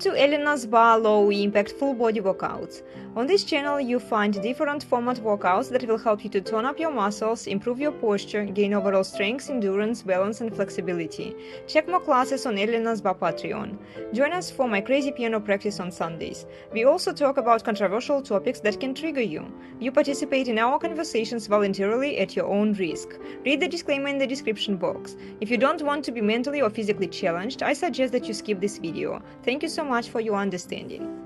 to Elena's Barre Low Impact Full Body Workouts. On this channel you find different format workouts that will help you to tone up your muscles, improve your posture, gain overall strength, endurance, balance and flexibility. Check more classes on Elena's Barre Patreon. Join us for my crazy piano practice on Sundays. We also talk about controversial topics that can trigger you. You participate in our conversations voluntarily at your own risk. Read the disclaimer in the description box. If you don't want to be mentally or physically challenged, I suggest that you skip this video. Thank you so much for your understanding.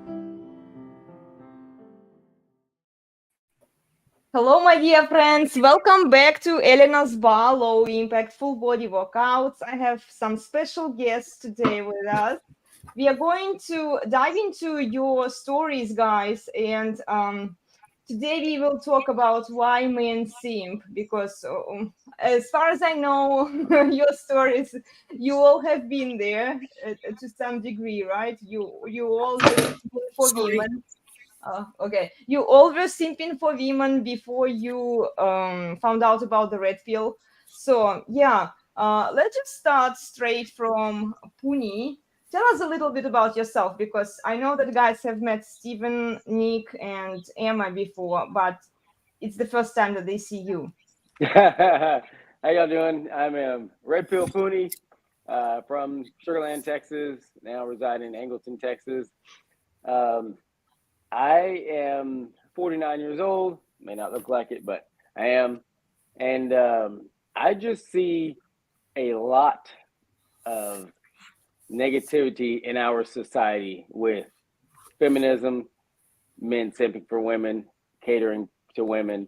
Hello, my dear friends. Welcome back to Elena's Barre Low Impact Full Body Workouts. I have some special guests today with us. We are going to dive into your stories, guys, and today we will talk about why men simp, because as far as I know, your stories, you all have been there to some degree, right? You all were simping for women. Okay, you all were simping for women before you found out about the red pill. So yeah, let's just start straight from Puni. Tell us a little bit about yourself, because I know that guys have met Steven, Nick, and Eamma before, but it's the first time that they see you. How y'all doing? I'm Red Pill Puni from Sugarland, Texas, now reside in Angleton, Texas. I am 49 years old, may not look like it, but I am. And I just see a lot of negativity in our society with feminism, men simping for women, catering to women,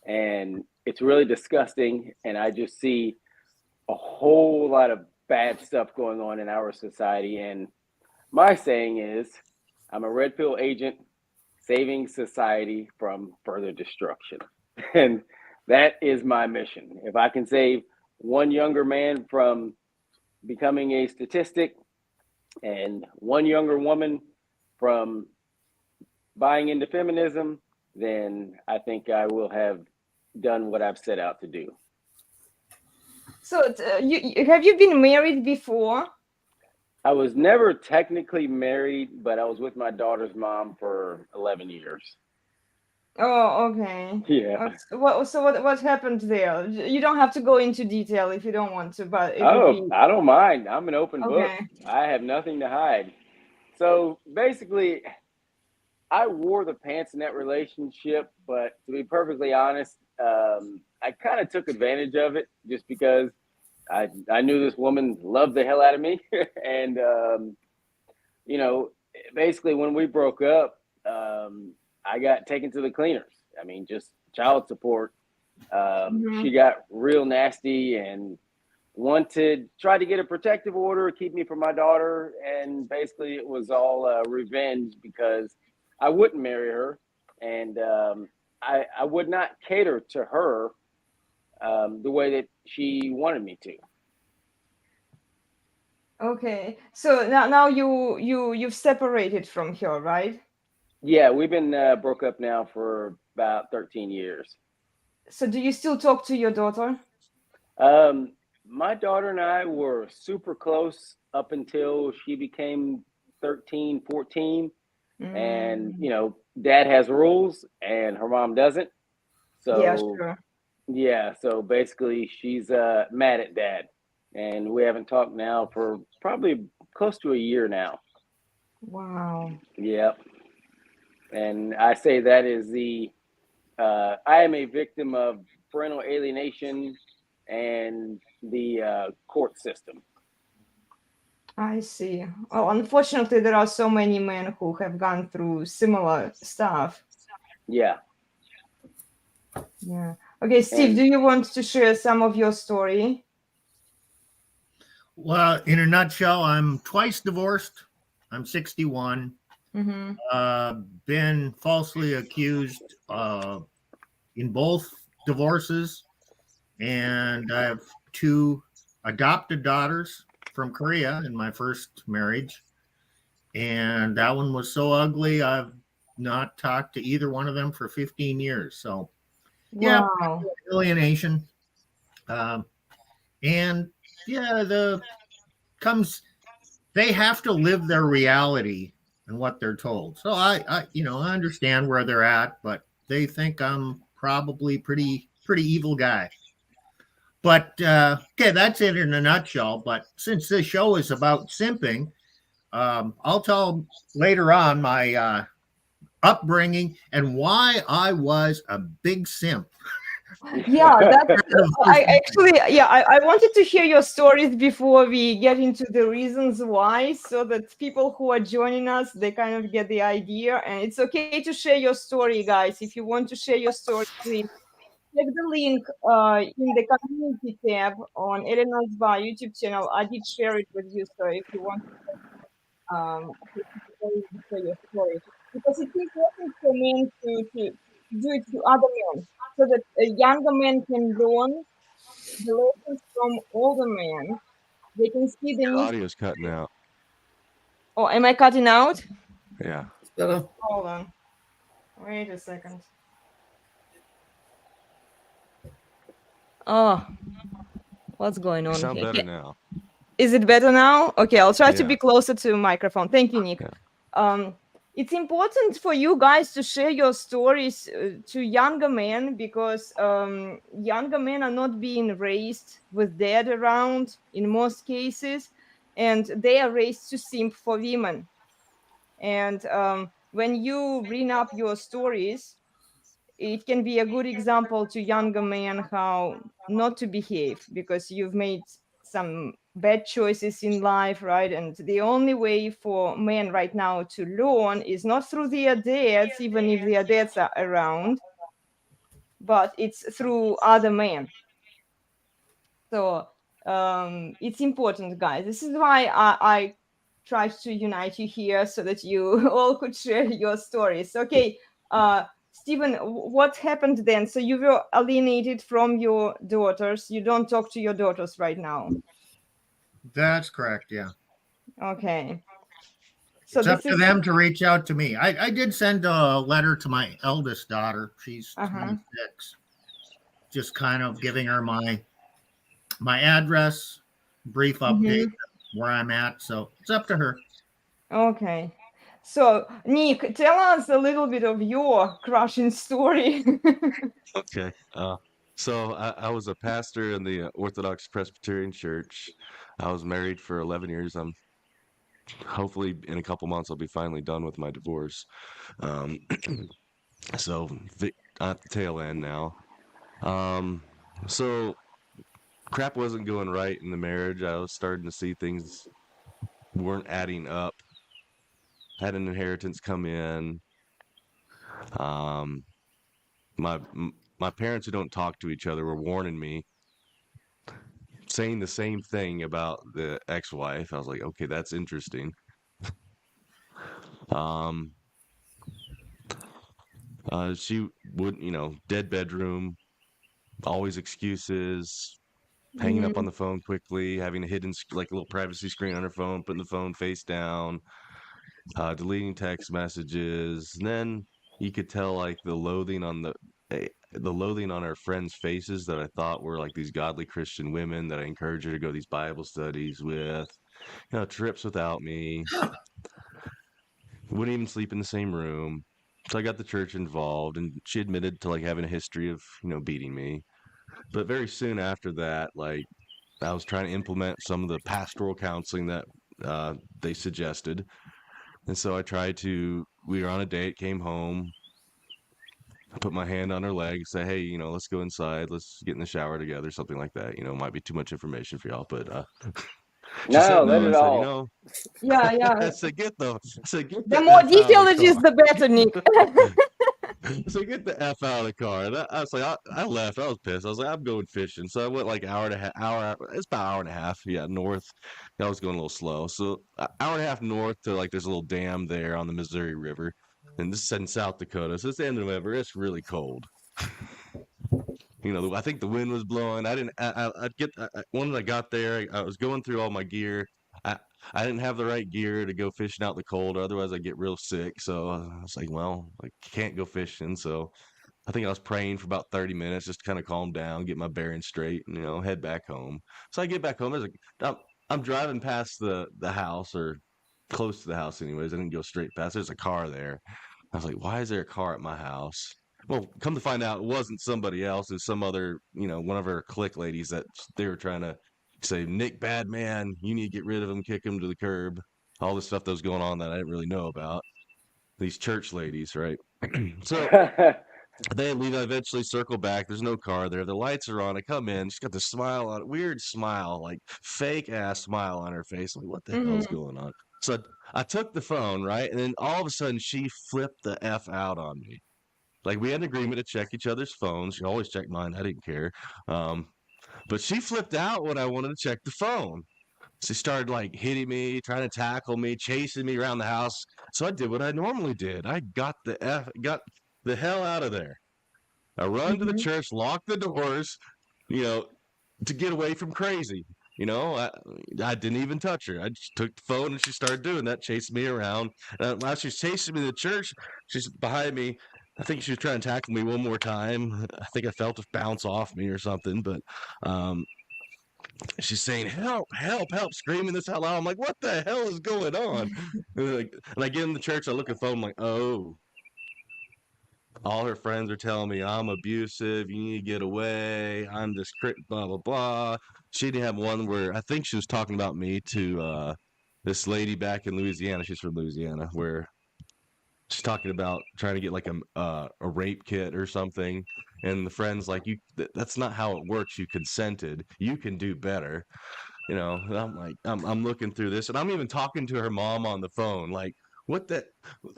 and it's really disgusting. And I just see a whole lot of bad stuff going on in our society. And my saying is, I'm a red pill agent saving society from further destruction. And that is my mission. If I can save one younger man from becoming a statistic and one younger woman from buying into feminism, then I think I will have done what I've set out to do. So have you been married before? I was never technically married, but I was with my daughter's mom for 11 years. Oh, okay. Yeah. What happened there? You don't have to go into detail if you don't want to, but it Oh, would be... I don't mind. I'm an open book. Okay. I have nothing to hide. So basically, I wore the pants in that relationship, but to be perfectly honest, I kind of took advantage of it just because I knew this woman loved the hell out of me. And, you know, basically when we broke up, I got taken to the cleaners. I mean, just child support. She got real nasty and tried to get a protective order, keep me from my daughter. And basically it was all revenge because I wouldn't marry her. And I would not cater to her the way that she wanted me to. Okay, so now you've separated from her, right? Yeah, we've been broke up now for about 13 years. So do you still talk to your daughter? My daughter and I were super close up until she became 13, 14. And, you know, dad has rules and her mom doesn't. So, yeah, sure. Yeah, so basically she's mad at dad. And we haven't talked now for probably close to a year now. Wow. Yep. And I say that is I am a victim of parental alienation and the court system. I see. Oh, unfortunately, there are so many men who have gone through similar stuff. Yeah. Yeah. Okay, Steve, do you want to share some of your story? Well, in a nutshell, I'm twice divorced. I'm 61. Been falsely accused in both divorces, and I have 2 adopted daughters from Korea in my first marriage, and that one was so ugly I've not talked to either one of them for 15 years. So yeah, wow. Alienation. And yeah, they have to live their reality and what they're told. So I understand where they're at, but they think I'm probably pretty evil guy. But okay, that's it in a nutshell. But since this show is about simping, I'll tell later on my upbringing and why I was a big simp. Yeah, I wanted to hear your stories before we get into the reasons why, so that people who are joining us, they kind of get the idea. And it's okay to share your story, guys. If you want to share your story, please check the link in the community tab on Elena's Bar YouTube channel. I did share it with you, so if you want to share your story, because it's important for men to do it to other men, so that a younger man can learn the lessons from older men. They can see the Your need. audio's cutting out. Oh, am I cutting out? Yeah. Hold on. Wait a second. Oh, what's going You on sound here? better now. Is it better now? Okay, I'll try to Yeah. be closer to the microphone. Thank you, Nick. Yeah. It's important for you guys to share your stories to younger men, because younger men are not being raised with dad around in most cases, and they are raised to simp for women. And when you bring up your stories, it can be a good example to younger men how not to behave, because you've made some bad choices in life, right? And the only way for men right now to learn is not through their dads, even if their dads are around, but it's through other men. So it's important, guys. This is why I tried to unite you here, so that you all could share your stories. Okay, Stephen, what happened then? So you were alienated from your daughters. You don't talk to your daughters right now. That's correct. Yeah. Okay. So It's up to them to reach out to me. I did send a letter to my eldest daughter. She's 26. Just kind of giving her my address, brief update where I'm at. So it's up to her. Okay. So Nick, tell us a little bit of your crushing story. Okay. So I was a pastor in the Orthodox Presbyterian Church. I was married for 11 years. I'm hopefully in a couple months I'll be finally done with my divorce. So at the tail end now. So crap wasn't going right in the marriage. I was starting to see things weren't adding up. Had an inheritance come in. My parents who don't talk to each other were warning me, saying the same thing about the ex-wife. I was like, okay, that's interesting. She wouldn't, dead bedroom, always excuses, hanging up on the phone quickly, having a hidden like a little privacy screen on her phone, putting the phone face down, deleting text messages. And then you could tell like the loathing on her friends' faces that I thought were like these godly Christian women that I encouraged her to go to these Bible studies with, trips without me. Wouldn't even sleep in the same room. So I got the church involved, and she admitted to like having a history of, beating me. But very soon after that, like I was trying to implement some of the pastoral counseling that they suggested. And so we were on a date, came home, I put my hand on her leg, say, hey, let's go inside, let's get in the shower together, something like that. Might be too much information for y'all, but she said No, let no. it I said, all. Yeah. I said, get the The more F out of detailed the it is, car. the better, Nick. So get the F out of the car. And I was like, I left. I was pissed. I was like, I'm going fishing. So I went like hour and a half, it's about an hour and a half. Yeah, north. I was going a little slow. So an hour and a half north to like, there's a little dam there on the Missouri River. And this is in South Dakota. So it's the end of November. It's really cold. I think the wind was blowing. When I got there, I was going through all my gear. I didn't have the right gear to go fishing out in the cold, otherwise I'd get real sick. So I was like, well, I can't go fishing. So I think I was praying for about 30 minutes just to kind of calm down, get my bearings straight, and head back home. So I get back home. I'm driving past the house, or close to the house anyways. I didn't go straight past. There's a car there. I was like, why is there a car at my house? Well, come to find out, it wasn't somebody else. It's some other, one of her clique ladies that they were trying to say, Nick, bad man, you need to get rid of him, kick him to the curb. All this stuff that was going on that I didn't really know about. These church ladies, right? So we eventually circle back. There's no car there. The lights are on. I come in. She's got the smile on, weird smile, like fake ass smile on her face. Like, what the hell's going on? So I took the phone, right? And then all of a sudden she flipped the F out on me. Like, we had an agreement to check each other's phones. She always checked mine. I didn't care. But she flipped out when I wanted to check the phone. She started like hitting me, trying to tackle me, chasing me around the house. So I did what I normally did. I got the hell out of there. I run to the church, lock the doors, to get away from crazy. I didn't even touch her. I just took the phone and she started doing that, chasing me around. While she's chasing me to the church, she's behind me. I think she was trying to tackle me one more time. I think I felt it bounce off me or something, but she's saying, help, help, help, screaming this out loud. I'm like, what the hell is going on? And I get in the church, I look at the phone, I'm like, oh. All her friends are telling me I'm abusive, you need to get away, I'm this blah, blah, blah. She didn't have one where I think she was talking about me to this lady back in Louisiana. She's from Louisiana, where she's talking about trying to get like a rape kit or something. And the friend's like, that's not how it works. You consented. You can do better. And I'm like, I'm looking through this, and I'm even talking to her mom on the phone. Like, what the?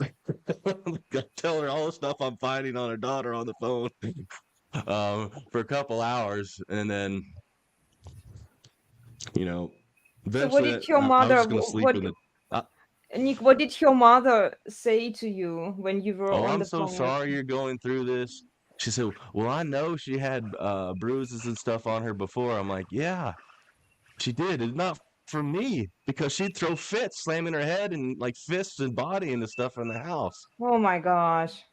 I tell her all the stuff I'm finding on her daughter on the phone for a couple hours, and then, So eventually what did your I mother? was going to sleep in the. Nick, what did your mother say to you when you were on I'm the so phone? sorry you're going through this. She said, well, I know she had bruises and stuff on her before. I'm like, yeah, she did. It's not for me, because she'd throw fits, slamming her head and like fists and body into stuff in the house. Oh my gosh.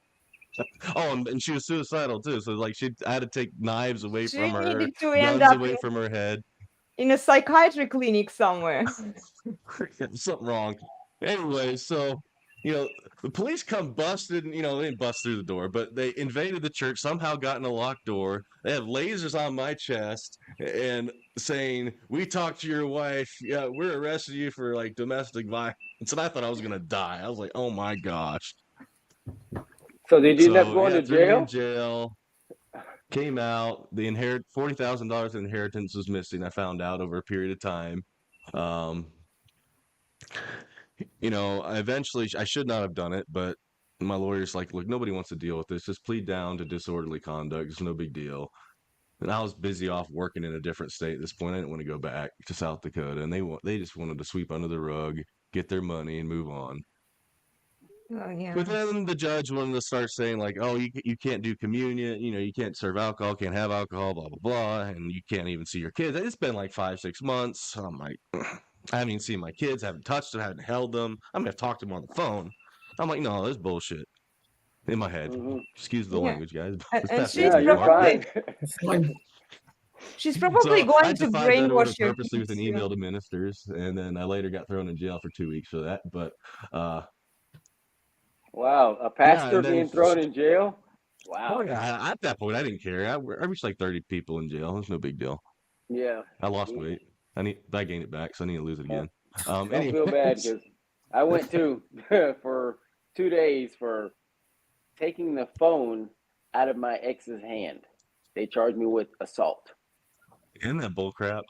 Oh, and she was suicidal too. So like I had to take knives away She from her, needed to end guns up away from her head. in a psychiatry clinic somewhere. Something wrong. Anyway, so the police come busted, they didn't bust through the door, but they invaded the church, somehow got in a locked door. They have lasers on my chest and saying, we talked to your wife. Yeah, we're arresting you for like domestic violence. And I thought I was going to die. I was like, oh my gosh. So did you end up going to threw me jail? in jail. Came out. The $40,000 in inheritance was missing. I found out over a period of time. I should not have done it, but my lawyer's like, look, nobody wants to deal with this. Just plead down to disorderly conduct. It's no big deal. And I was busy off working in a different state at this point. I didn't want to go back to South Dakota, and they just wanted to sweep under the rug, get their money, and move on. Oh, yeah. But then the judge wanted to start saying like, oh, you can't do communion, you can't serve alcohol, can't have alcohol, blah, blah, blah, and you can't even see your kids. It's been like 5-6 months. I'm like, I haven't even seen my kids, haven't touched them, haven't held them. I mean, I've talked to them on the phone. I'm like, no, this is bullshit. In my head. Excuse the language, guys. And she's you're fine. She's probably going to brainwash you purposely with an email to ministers, and then I later got thrown in jail for 2 weeks for that. But wow, a pastor being thrown in jail? Wow. At that point, I didn't care. I reached like 30 people in jail. It's no big deal. Yeah. I lost weight. I gained it back, so I need to lose it again. Don't feel bad, because I went to for 2 days for taking the phone out of my ex's hand. They charged me with assault. Isn't that bull crap?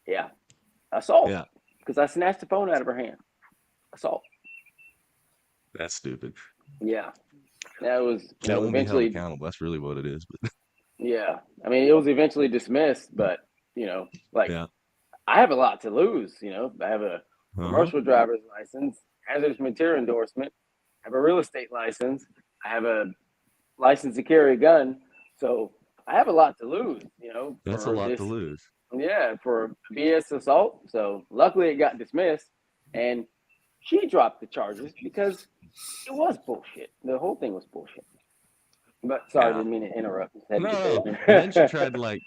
Yeah. Assault. Yeah. Because I snatched the phone out of her hand. Assault. That's stupid. Yeah. That was eventually accountable. That's really what it is. But yeah. I mean, it was eventually dismissed, but I have a lot to lose. I have a commercial driver's license, hazardous material endorsement, I have a real estate license, I have a license to carry a gun. So I have a lot to lose, That's a lot to lose. Yeah, for BS assault. So luckily it got dismissed, and she dropped the charges because it was bullshit. The whole thing was bullshit. But sorry, I didn't mean to interrupt. No. And then she tried to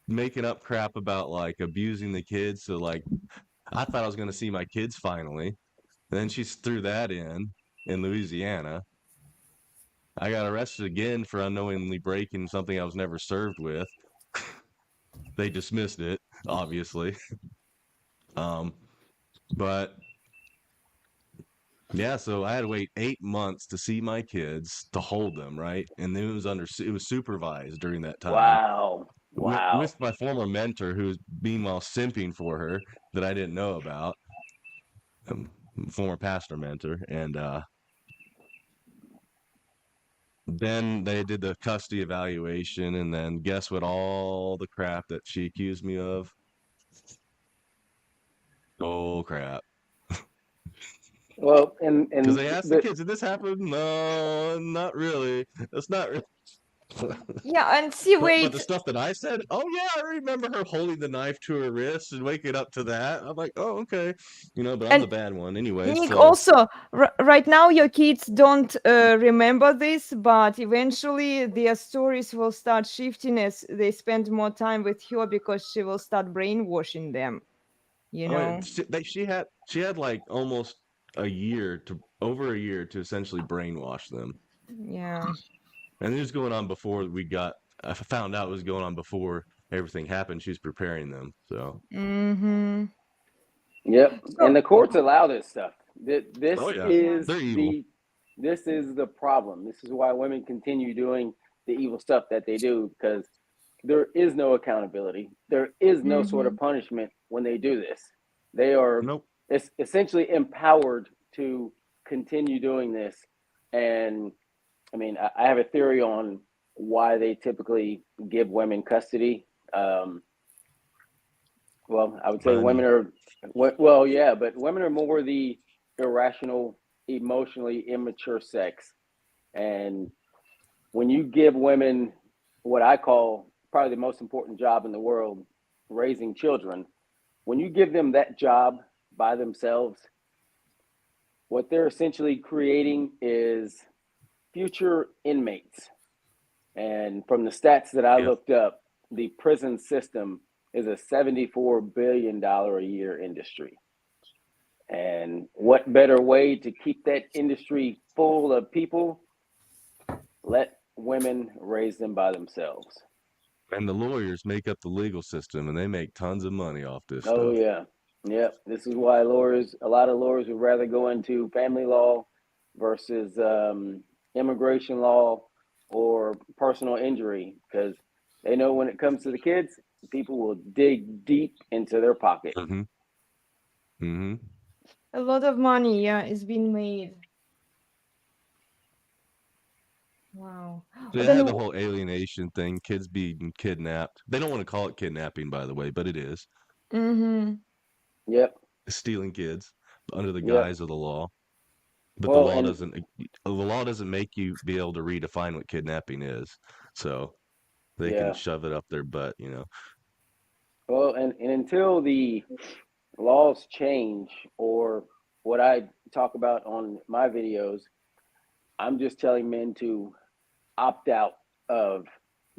making up crap about abusing the kids. So I thought I was going to see my kids finally. And then she threw that in Louisiana. I got arrested again for unknowingly breaking something I was never served with. They dismissed it, obviously. But yeah, so I had to wait 8 months to see my kids, to hold them, right? And then it was supervised during that time Wow. Wow. with my former mentor, who was meanwhile simping for her that I didn't know about, former pastor mentor, and then they did the custody evaluation, and then guess what? All the crap that she accused me of. Oh crap! Well, Because and they asked the kids, "Did this happen?" No, not really. That's not really. Yeah, and see, But the wait. stuff that I said, oh yeah, I remember her holding the knife to her wrist and waking up to that. I'm like, oh okay, but I'm And the bad one anyway. Nick, So also, right now your kids don't remember this, but eventually their stories will start shifting as they spend more time with her because she will start brainwashing them. You know? she had like almost over a year to essentially brainwash them. Yeah. And it was going on before I found out it was going on before everything happened. She was preparing them. So, Mm-hmm. yep. And So, the courts allow this stuff. This oh yeah, yeah. is they're evil. this is the problem. This is why women continue doing the evil stuff that they do, because there is no accountability. There is no sort Mm-hmm. of punishment when they do this. They are Nope. essentially empowered to continue doing this. And I mean, I have a theory on why they typically give women custody. Well, I would say women Money. are, well, yeah, but women are more the irrational, emotionally immature sex. And when you give women what I call probably the most important job in the world, raising children, when you give them that job by themselves, what they're essentially creating is future inmates. And from the stats that I Yep. looked up, the prison system is a $74 billion a year industry. And what better way to keep that industry full of people? Let women raise them by themselves. And the lawyers make up the legal system, and they make tons of money off this Oh, stuff. yeah. Yep. This is why a lot of lawyers would rather go into family law versus immigration law or personal injury, because they know when it comes to the kids, people will dig deep into their pocket. Mm-hmm. Mm-hmm. A lot of money, yeah, is being made. Wow. So But I had then, the whole alienation thing, kids being kidnapped. They don't want to call it kidnapping, by the way, but it is. mm-hmm. Yep. Stealing kids under the Yep. guise of the law. But Well, and the law doesn't make you be able to redefine what kidnapping is. So they can yeah. shove it up their butt, Well, and until the laws change, or what I talk about on my videos, I'm just telling men to opt out of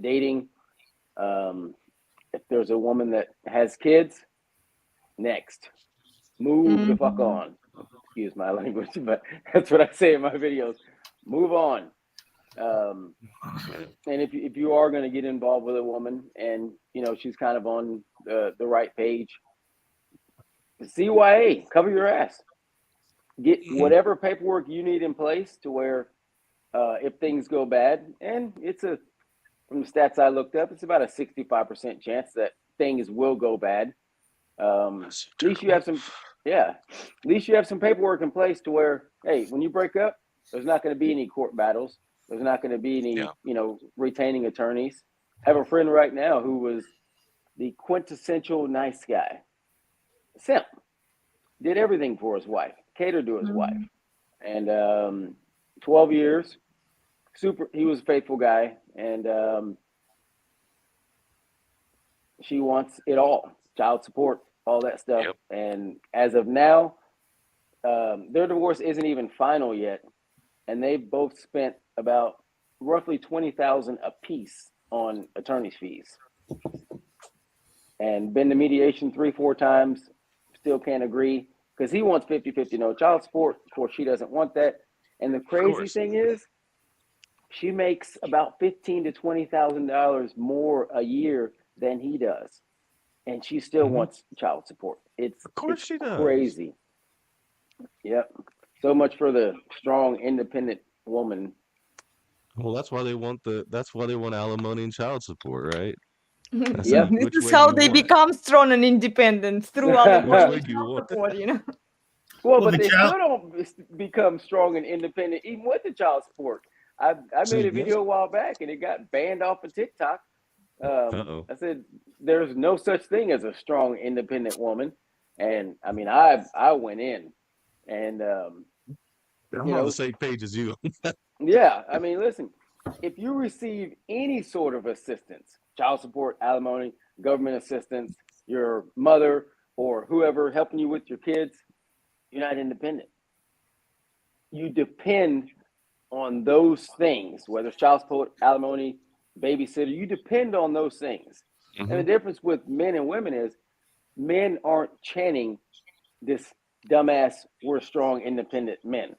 dating. If there's a woman that has kids, next, move the fuck Mm-hmm. on. Excuse my language, but that's what I say in my videos. Move on. And if you are going to get involved with a woman, and she's kind of on the right page, CYA, cover your ass. Get whatever paperwork you need in place to where if things go bad, and from the stats I looked up, it's about a 65% chance that things will go bad. At least you have some paperwork in place to where, hey, when you break up, there's not going to be any court battles. There's not going to be any, retaining attorneys. I have a friend right now who was the quintessential nice guy. Simp. Did everything for his wife, catered to his wife. And 12 years, he was a faithful guy. And she wants it all, child support, all that stuff. Yep. And as of now, their divorce isn't even final yet, and they've both spent about roughly $20,000 a piece on attorney's fees, and been to mediation 3-4 times. Still can't agree because he wants 50-50 no child support. Of course, she doesn't want that. And the crazy thing is, she makes about $15,000 to $20,000 more a year than he does, and she still wants child support. It's she does. Crazy. Yep. So much for the strong, independent woman. Well, that's why they want alimony and child support, right? Yep. This is how they become strong and independent through alimony and child support, you know. Well, but they still don't become strong and independent even with the child support. I made a video a while back and it got banned off of TikTok. I said there's no such thing as a strong, independent woman, and I mean I went in, and I'm on the same page as you. Yeah, I mean, listen, if you receive any sort of assistance, child support, alimony, government assistance, your mother or whoever helping you with your kids, you're not independent. You depend on those things, whether it's child support, alimony, babysitter, you depend on those things. And the difference with men and women is men aren't chanting this dumbass, we're strong, independent men.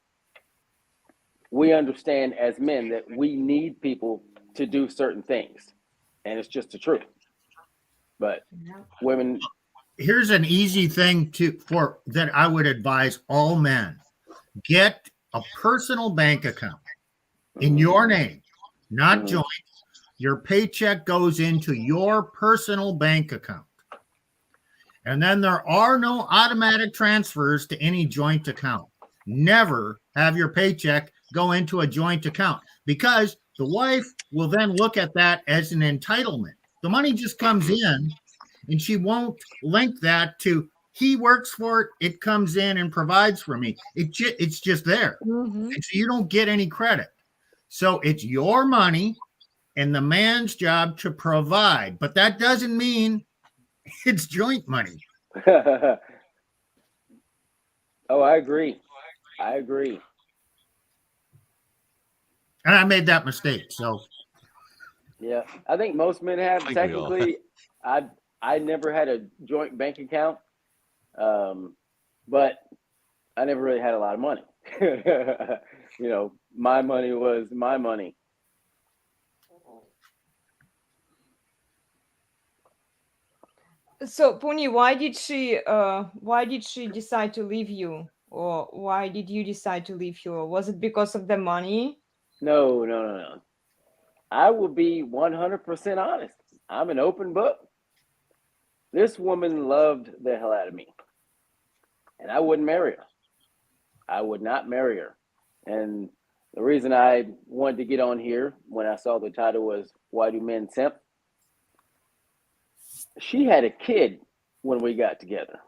We understand as men that we need people to do certain things, and it's just the truth. But women, here's an easy thing that I would advise all men: get a personal bank account in your name, not joint. Your paycheck goes into your personal bank account, and then there are no automatic transfers to any joint account. Never have your paycheck go into a joint account, because the wife will then look at that as an entitlement. The money just comes in, and she won't link that to he works for it, it comes in and provides for me. It's just there. And so you don't get any credit. So it's your money and the man's job to provide, but that doesn't mean it's joint money. Oh, I agree. And I made that mistake. So yeah, I think most men have. Technically, I never had a joint bank account, but I never really had a lot of money. You know, my money was my money. So Puni, why did she decide to leave you, or why did you decide to leave you? Was it because of the money? No. I will be 100% honest. I'm an open book. This woman loved the hell out of me, and I wouldn't marry her. I would not marry her. And the reason I wanted to get on here when I saw the title was "Why Do Men Simp?" She had a kid when we got together.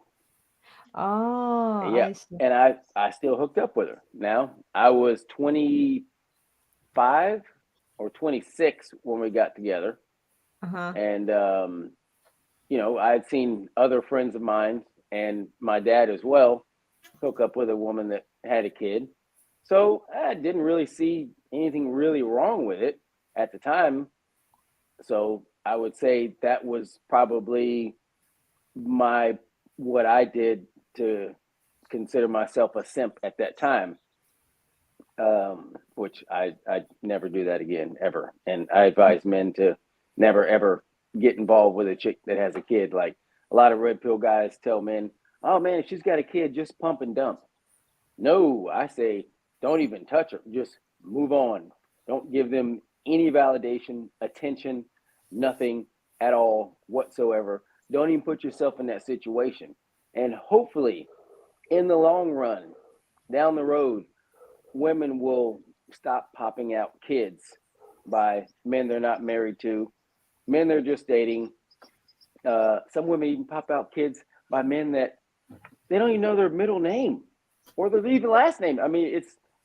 Oh, yeah, I see. and I still hooked up with her. Now, I was 25 or 26 when we got together. And you know, I'd seen other friends of mine and my dad as well hook up with a woman that had a kid. So I didn't really see anything really wrong with it at the time. So I would say that was probably what I did to consider myself a simp at that time, which I never do that again, ever. And I advise men to never, ever get involved with a chick that has a kid. Like a lot of red pill guys tell men, oh man, if she's got a kid, just pump and dump. No, I say, don't even touch her. Just move on. Don't give them any validation, attention, nothing at all whatsoever. Don't even put yourself in that situation. And hopefully, in the long run, down the road, women will stop popping out kids by men they're not married to, men they're just dating. Some women even pop out kids by men that they don't even know their middle name or their even last name. I mean,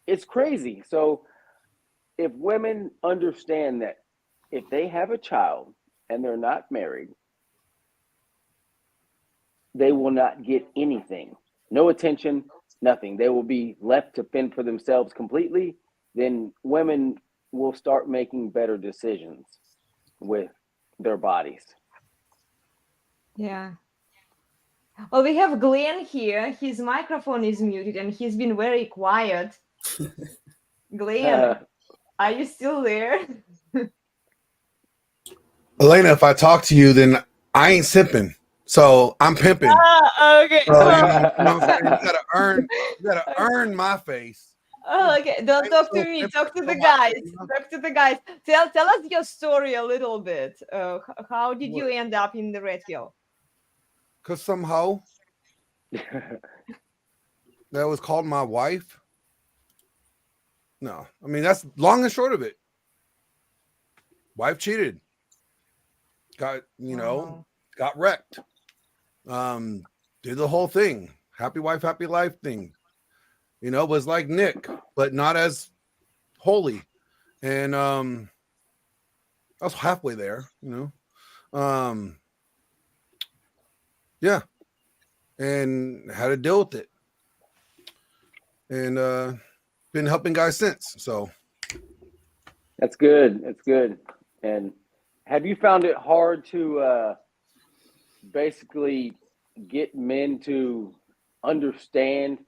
it's crazy. So if women understand that if they have a child and they're not married, they will not get anything, no attention, nothing. They will be left to fend for themselves completely. Then women will start making better decisions with their bodies. Yeah. Well, we have Glenn here. His microphone is muted and he's been very quiet. Glenn, are you still there? Elena, if I talk to you, then I ain't simping. So I'm pimping. Okay. So you know what I'm saying? You gotta earn my face. Oh, okay. Don't I'm talk so to me. pimping Talk to so the much, guys. you know? Talk to the guys. Tell us your story a little bit. How did you end up in the Red Pill? Cause somehow that was called my wife. No, I mean that's long and short of it. Wife cheated. Got Wow. got wrecked. Did the whole thing. Happy wife, happy life thing. Was like Nick, but not as holy. And I was halfway there, yeah, and had to deal with it, and been helping guys since. So That's good. That's good. And have you found it hard to basically get men to understand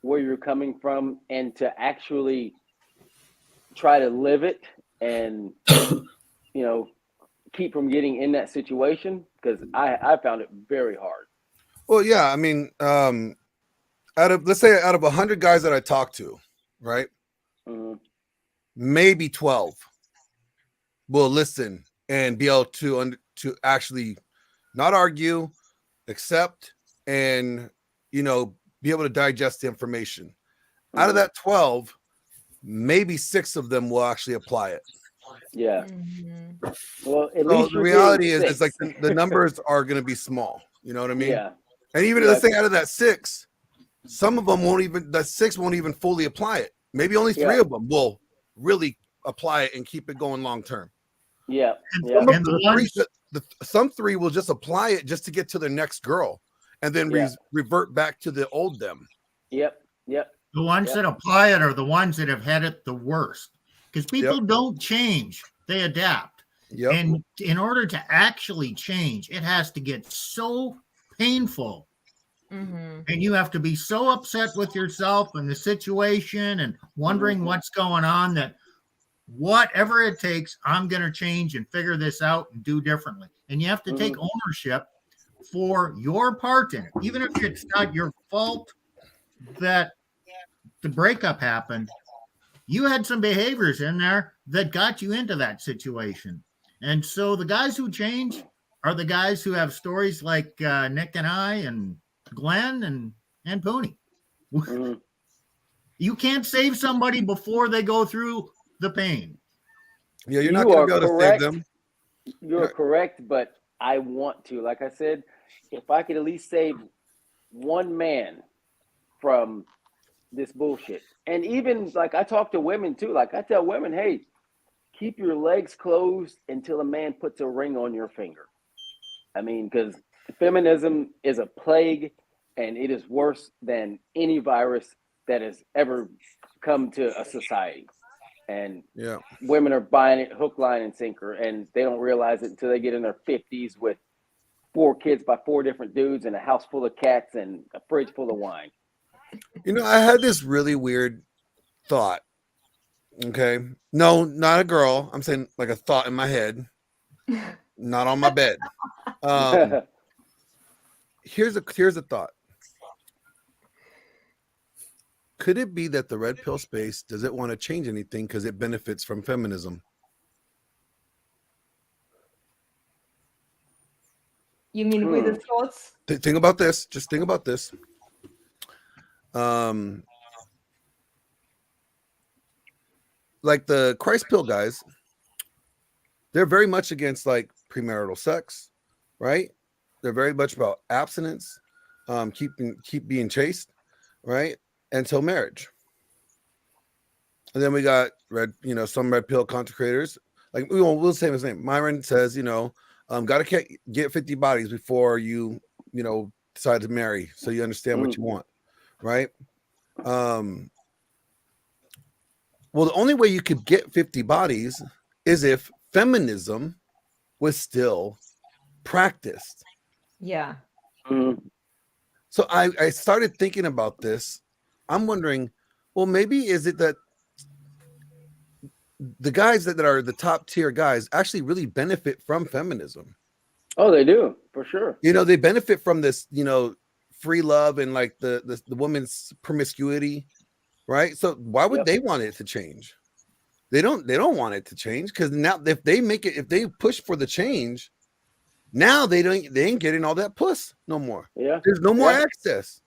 where you're coming from and to actually try to live it and keep from getting in that situation? Because I found it very hard. well, yeah, I mean, out of 100 guys that I talk to, right, maybe 12 will listen and be able to actually not argue, accept, and be able to digest the information. Out of that 12, maybe 6 of them will actually apply it. Yeah. Mhm. Well, at So least the you're reality getting is like six. the numbers are going to be small. You know what I mean? Yeah. And even Yeah. let's say out of that 6, some of them that 6 won't even fully apply it. Maybe only 3 Yeah. of them will really apply it and keep it going long term. Yeah. And, Yeah. and the ones Some 3 will just apply it just to get to their next girl, and then Yeah. revert back to the old them. Yep. Yep. the ones Yep. that apply it are the ones that have had it the worst. Because people don't change, they adapt. Yep. And in order to actually change, it has to get so painful. Mhm. And you have to be so upset with yourself and the situation and wondering what's going on that whatever it takes, I'm going to change and figure this out and do differently. And you have to take ownership for your part in it. Even if it's not your fault that the breakup happened, you had some behaviors in there that got you into that situation. And so the guys who change are the guys who have stories like Nick and I and Glenn and Pooney. You can't save somebody before they go through the pain. Yeah, you're not going to be able to save them. You're correct, but I want to. Like I said, if I could at least save one man from this bullshit. And even like I talk to women too. Like I tell women, hey, keep your legs closed until a man puts a ring on your finger. I mean, because feminism is a plague and it is worse than any virus that has ever come to a society. And women are buying it hook, line, and sinker, and they don't realize it until they get in their 50s with 4 kids by 4 different dudes and a house full of cats and a fridge full of wine. I had this really weird thought. Okay. No, not a girl. I'm saying like a thought in my head, not on my bed. Here's a thought. Could it be that the red pill space doesn't want to change anything because it benefits from feminism? You mean with the thoughts? Think about this. Just think about this. Like the Christ pill guys, they're very much against like premarital sex, right? They're very much about abstinence, keep being chaste, right? Until marriage. And then we got some red pill consecrators. Like we'll say his name. Myron says, gotta get 50 bodies before you decide to marry, so you understand what you want, right? Well, the only way you could get 50 bodies is if feminism was still practiced. Yeah. So I started thinking about this. I'm wondering, well, maybe is it that the guys that are the top tier guys actually really benefit from feminism? Oh, they do for sure. You know, they benefit from this, you know, free love and like the woman's promiscuity, right? So why would Yep. they want it to change? They don't want it to change, because now if they push for the change, now they ain't getting all that puss no more. Yeah. There's no more Yeah. access.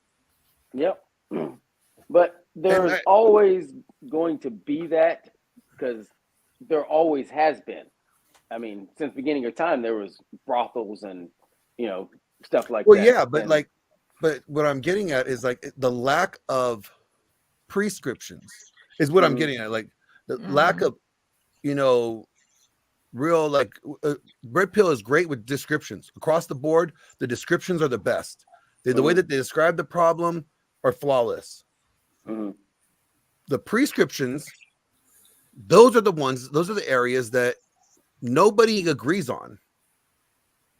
Yep. But there's always going to be that, because there always has been. I mean, since beginning of time, there was brothels and, you know, stuff like Well, that. yeah, but And but what I'm getting at is like the lack of prescriptions is what I'm Mhm. getting at. Like the lack of, you know, real like red pill is great with descriptions across the board. The descriptions are the best. The way that they describe the problem are flawless. Mhm. The prescriptions, those are the areas that nobody agrees on.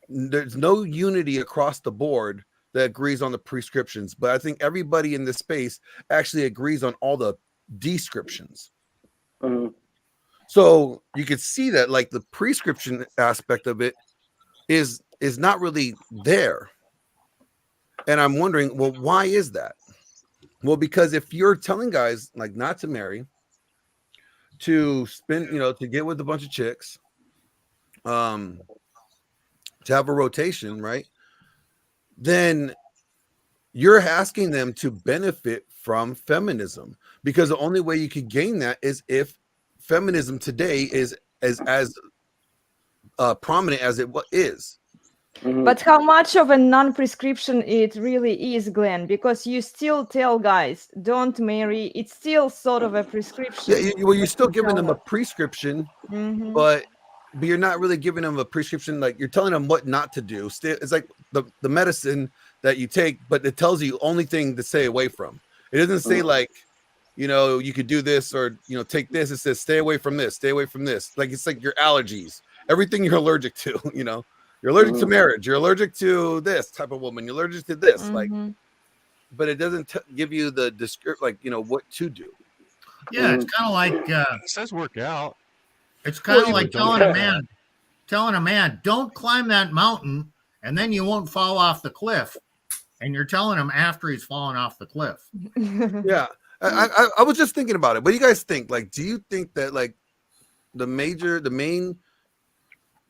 There's no unity across the board that agrees on the prescriptions, but I think everybody in this space actually agrees on all the descriptions. Mhm. So you could see that like the prescription aspect of it is not really there. And I'm wondering, well, why is that? Well, because if you're telling guys like not to marry, to spend, you know, to get with a bunch of chicks, to have a rotation, right? Then you're asking them to benefit from feminism, because the only way you could gain that is if feminism today is as prominent as it is. Mhm. But how much of a non-prescription it really is, Glenn? Because you still tell guys, don't marry. It's still sort of a prescription. Yeah, well, you're what still you giving tell them a prescription, Mhm. but you're not really giving them a prescription. Like you're telling them what not to do. It's like the medicine that you take, but it tells you only thing to stay away from. It doesn't say like, you know, you could do this or, you know, take this. It says stay away from this, stay away from this. Like it's like your allergies, everything you're allergic to. You know, you're allergic to marriage, you're allergic to this type of woman, you're allergic to this. Like, Mhm. but it doesn't give you the like, you know, what to do. Yeah, it's kind of like It says work out. it's kind of Well, like don't telling a man, don't climb that mountain, and then you won't fall off the cliff. And you're telling him after he's fallen off the cliff. Yeah, I was just thinking about it. What do you guys think? Like, do you think that like the main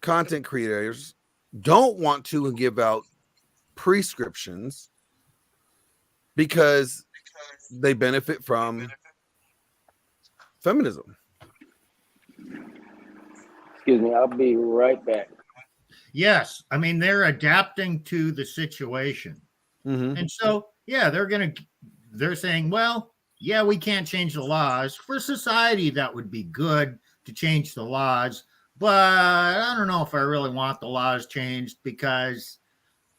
content creators don't want to give out prescriptions because they benefit from feminism? Excuse me, I'll be right back. Yes, I mean they're adapting to the situation, and so yeah, they're saying, well, yeah, we can't change the laws for society. That would be good to change the laws, but I don't know if I really want the laws changed, because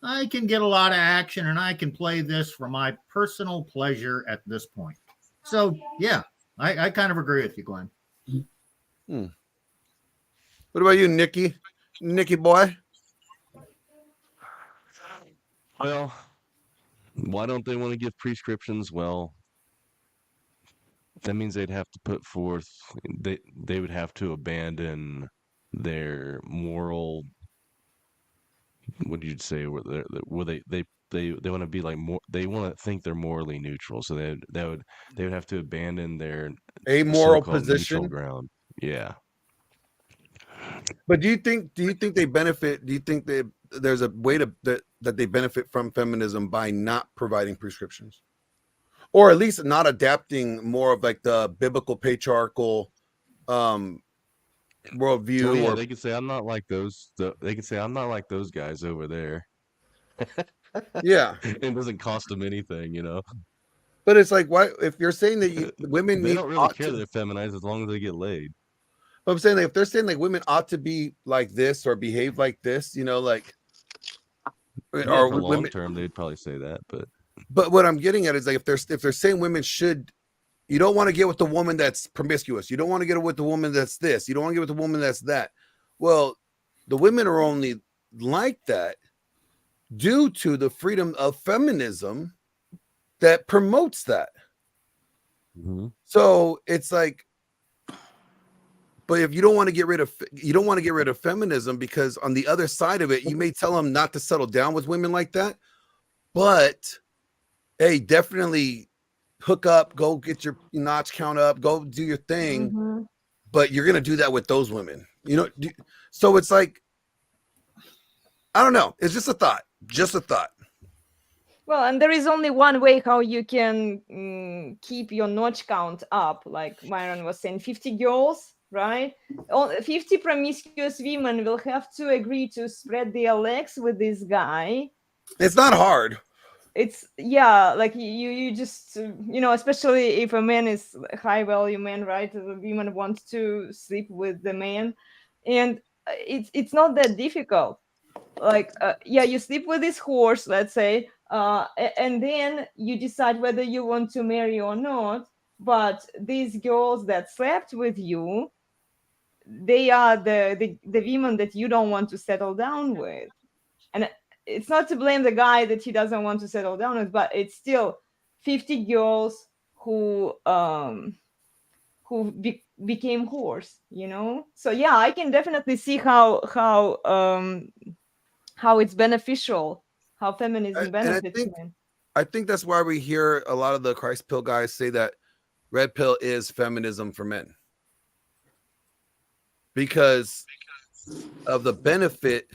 I can get a lot of action and I can play this for my personal pleasure at this point. So yeah, I kind of agree with you, Glenn. What about you, Nikki? Nikki boy? Well, why don't they want to give prescriptions? Well, that means they'd have to put forth, they would have to abandon their moral, what did you say, where they want to be like more, they want to think they're morally neutral, so they would have to abandon their Amoral so-called neutral position. ground. Yeah. But do you think they benefit? Do you think that there's a way that they benefit from feminism by not providing prescriptions, or at least not adapting more of like the biblical patriarchal worldview? Oh, yeah, Or they could say I'm not like those. They could say I'm not like those guys over there. yeah, It doesn't cost them anything, you know. but it's like, why if you're saying that women They need don't really care they're feminized as long as they get laid. I'm saying like if they're saying like women ought to be like this or behave like this, you know, like Yeah, or for long women. term, they'd probably say that, but What I'm getting at is like if they're saying women should, you don't want to get with the woman that's promiscuous. You don't want to get with the woman that's this. You don't want to get with the woman that's that. Well, the women are only like that due to the freedom of feminism that promotes that. Mm-hmm. So it's like, but if you don't want to get rid of feminism, because on the other side of it, you may tell them not to settle down with women like that, but hey, definitely hook up, go get your notch count up, go do your thing. Mm-hmm. But you're gonna do that with those women, you know. So it's like, I don't know. It's just a thought. Just a thought. Well, and there is only one way how you can keep your notch count up, like Myron was saying, 50 girls, right? 50 promiscuous women will have to agree to spread their legs with this guy. It's not hard. It's like you just especially if a man is a high value man, right? The woman wants to sleep with the man, and it's not that difficult. Like you sleep with this horse, let's say, and then you decide whether you want to marry or not. But these girls that slept with you, they are the women that you don't want to settle down with. And it's not to blame the guy that he doesn't want to settle down with, but it's still 50 girls who became whores, So yeah, I can definitely see how it's beneficial, how feminism benefits men. I think that's why we hear a lot of the Christ pill guys say that red pill is feminism for men, because of the benefit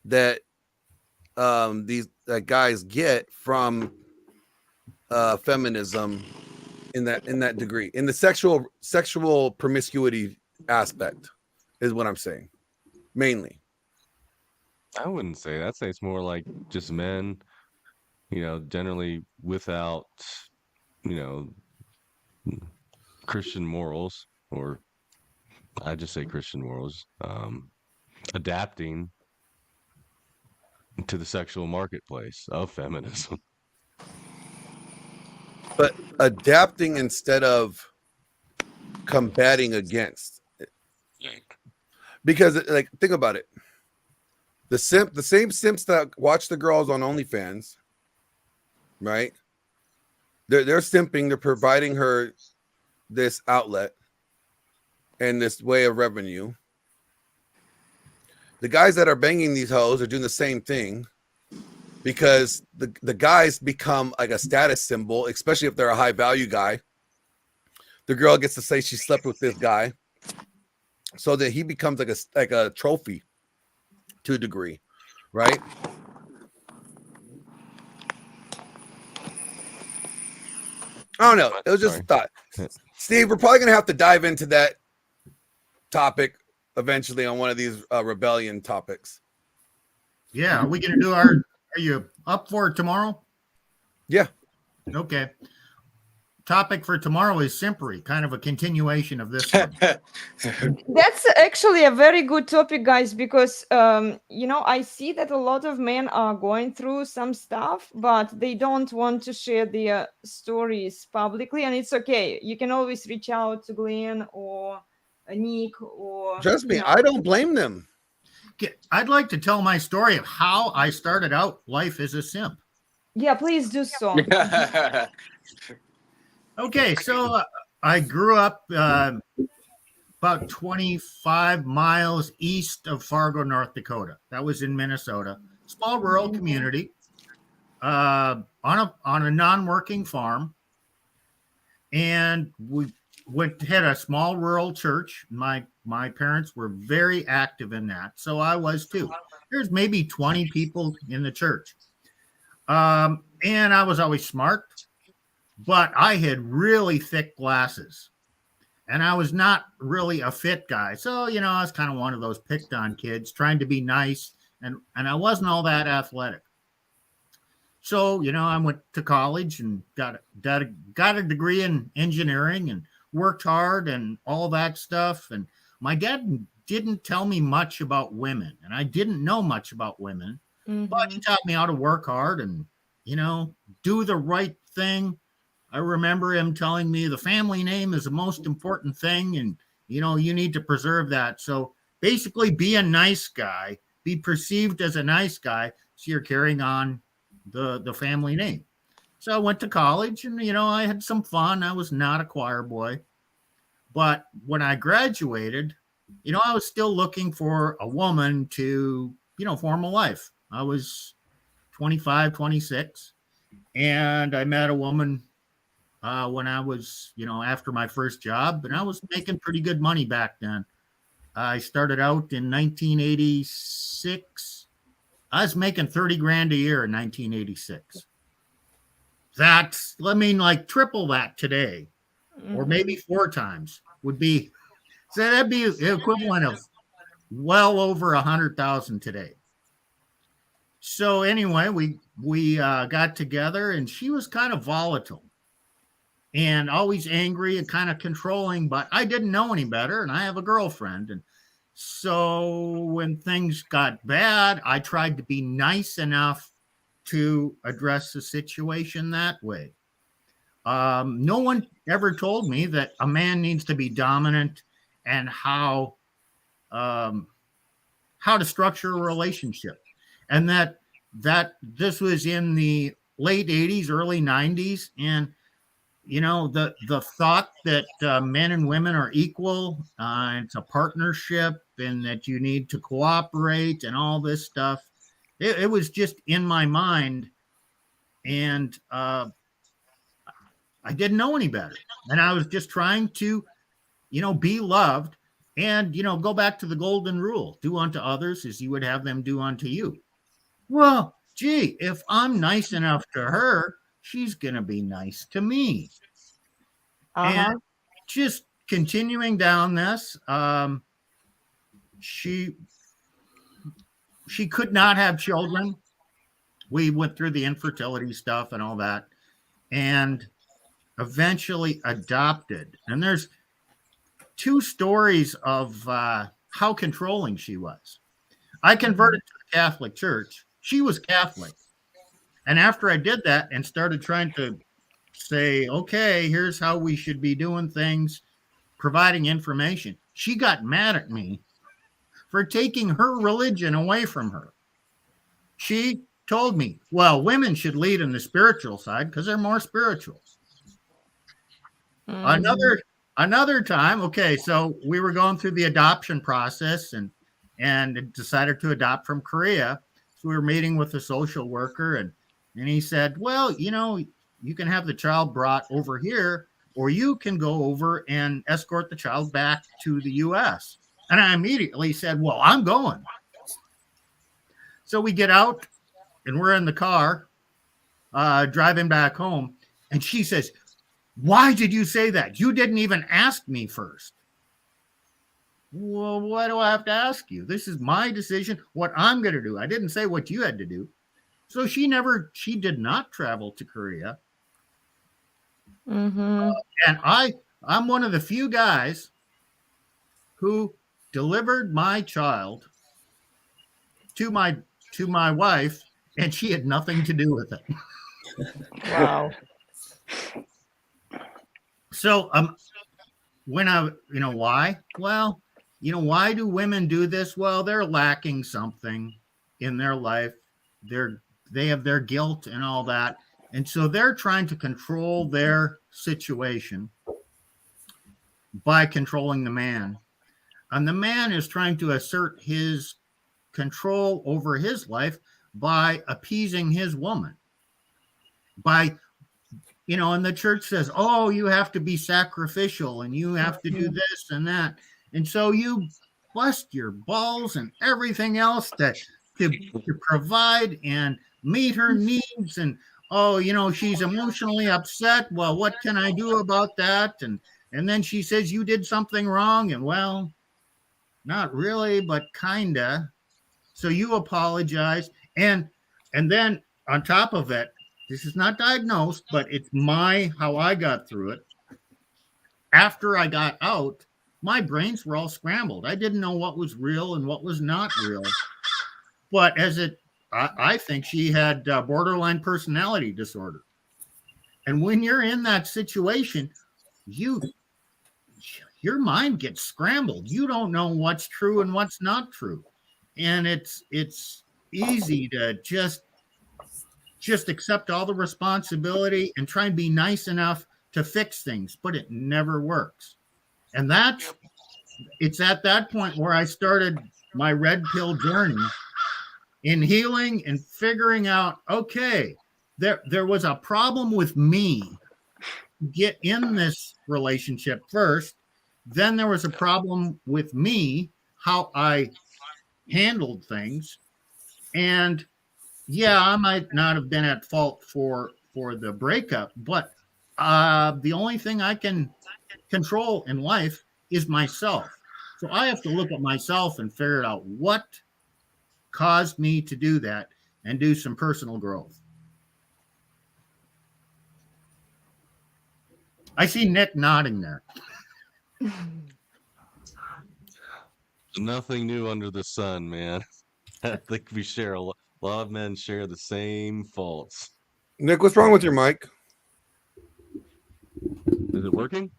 that these guys get from feminism in that degree, in the sexual promiscuity aspect, is what I'm saying, mainly. I wouldn't say that. I'd say it's more like just men, generally without, Christian morals, or I just say Christian morals, adapting to the sexual marketplace of feminism. But adapting instead of combating against it. Because like, think about it. The same simps that watch the girls on OnlyFans, right? They're simping, they're providing her this outlet and this way of revenue. The guys that are banging these hoes are doing the same thing, because the guys become like a status symbol, especially if they're a high value guy. The girl gets to say she slept with this guy, so that he becomes like a trophy to a degree, right? I don't know. It was just a thought. Steve, we're probably gonna have to dive into that topic eventually on one of these rebellion topics. Yeah, are we gonna do are you up for it tomorrow? Yeah. Okay. Topic for tomorrow is simpery, kind of a continuation of this one. That's actually a very good topic, guys, because I see that a lot of men are going through some stuff, but they don't want to share their stories publicly, and it's okay. You can always reach out to Glenn or Nick, or Trust me, I don't blame them. I'd like to tell my story of how I started out life as a simp. Yeah, please do so. Okay, so I grew up about 25 miles east of Fargo, North Dakota. That was in Minnesota. Small rural community on a non-working farm. And we had a small rural church. My parents were very active in that, so I was too. There's maybe 20 people in the church. And I was always smart, but I had really thick glasses, and I was not really a fit guy. So, I was kind of one of those picked on kids trying to be nice, and I wasn't all that athletic. So, I went to college and got a degree in engineering and worked hard and all that stuff. And my dad didn't tell me much about women, and I didn't know much about women, but he taught me how to work hard and, do the right thing. I remember him telling me the family name is the most important thing, and, you need to preserve that. So basically be a nice guy, be perceived as a nice guy, So you're carrying on the family name. So I went to college and, I had some fun. I was not a choir boy. But when I graduated, I was still looking for a woman to, form a life. I was 25, 26, and I met a woman when I was, after my first job, and I was making pretty good money back then. I started out in 1986. I was making 30 grand a year in 1986. That's, like triple that today, or maybe 4 times would be. So that'd be the equivalent of well over 100,000 today. So anyway, we got together, and she was kind of volatile and always angry and kind of controlling, but I didn't know any better, and I have a girlfriend. And so when things got bad, I tried to be nice enough to address the situation that way. No one ever told me that a man needs to be dominant and how to structure a relationship, and that this was in the late 80s, early 90s, and the thought that men and women are equal, it's a partnership, and that you need to cooperate and all this stuff. It was just in my mind, and I didn't know any better, and I was just trying to, be loved, and go back to the golden rule: do unto others as you would have them do unto you. Well, gee, if I'm nice enough to her, she's gonna be nice to me. And just continuing down this, she could not have children. We went through the infertility stuff and all that, and eventually adopted. And there's 2 stories of how controlling she was. I converted to the Catholic Church. She was Catholic. And after I did that and started trying to say, okay, here's how we should be doing things, providing information, she got mad at me for taking her religion away from her. She told me, well, women should lead in the spiritual side because they're more spiritual. Another time, okay, so we were going through the adoption process and decided to adopt from Korea. So we were meeting with a social worker, and he said, well, you can have the child brought over here, or you can go over and escort the child back to the U.S. And I immediately said, well, I'm going. So we get out, and we're in the car driving back home, and she says, why did you say that? You didn't even ask me first. Well, why do I have to ask you? This is my decision, what I'm going to do. I didn't say what you had to do. So she did not travel to Korea. And I'm one of the few guys who delivered my child to my wife, and she had nothing to do with it. Wow. So when why? Well, why do women do this? Well, they're lacking something in their life. They have their guilt and all that. And so they're trying to control their situation by controlling the man. And the man is trying to assert his control over his life by appeasing his woman. And the church says, oh, you have to be sacrificial and you have to do this and that. And so you bust your balls and everything else to provide and meet her needs. And, she's emotionally upset. Well, what can I do about that? And then she says, you did something wrong. And well, not really, but kinda. So you apologize. And then on top of it, this is not diagnosed, but it's how I got through it. After I got out, my brains were all scrambled. I didn't know what was real and what was not real. But I think she had borderline personality disorder. And when you're in that situation, your mind gets scrambled. You don't know what's true and what's not true. And it's easy to just accept all the responsibility and try and be nice enough to fix things, but it never works. And it's at that point where I started my red pill journey in healing and figuring out, okay, there was a problem with me to get in this relationship first. Then there was a problem with me, how I handled things. And yeah, I might not have been at fault for the breakup, but the only thing I can control in life is myself. So I have to look at myself and figure out what caused me to do that and do some personal growth. I see Nick nodding there. Nothing new under the sun, man. I think we share a lot of men share the same faults. Nick, what's wrong with your mic? Is it working?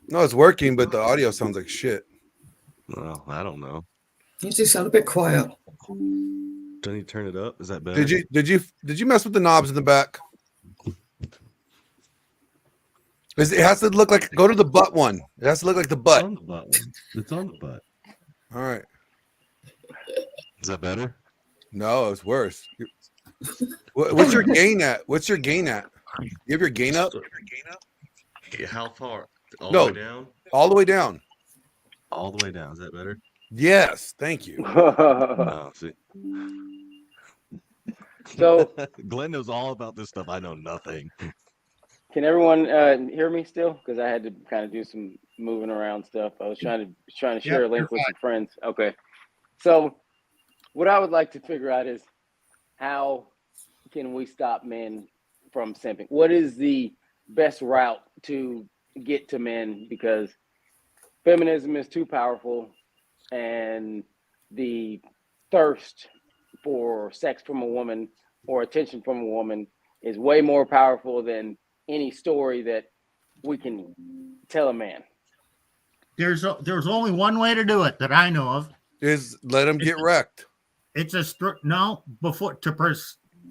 No, it's working, but the audio sounds like shit. Well, I don't know. You do sound a bit quiet. Don't you turn it up? Is that better? Did you mess with the knobs in the back? It has to look like, go to the butt one. It has to look like the butt. It's on the butt. It's on the butt. All right. Is that better? No, it's worse. What's your gain at? What's your gain at? You have your gain up? How far? All No. the way down? All the way down. All the way down. Is that better? Yes, thank you. Oh, see. So, Glenn knows all about this stuff. I know nothing. can everyone hear me still? Because I had to kind of do some moving around stuff. I was trying to share a link with some friends. Okay. So, what I would like to figure out is how can we stop men from simping? What is the best route to get to men? Because feminism is too powerful, and the thirst for sex from a woman or attention from a woman is way more powerful than any story that we can tell a man. There's only one way to do it that I know of. Is let him get wrecked. It's a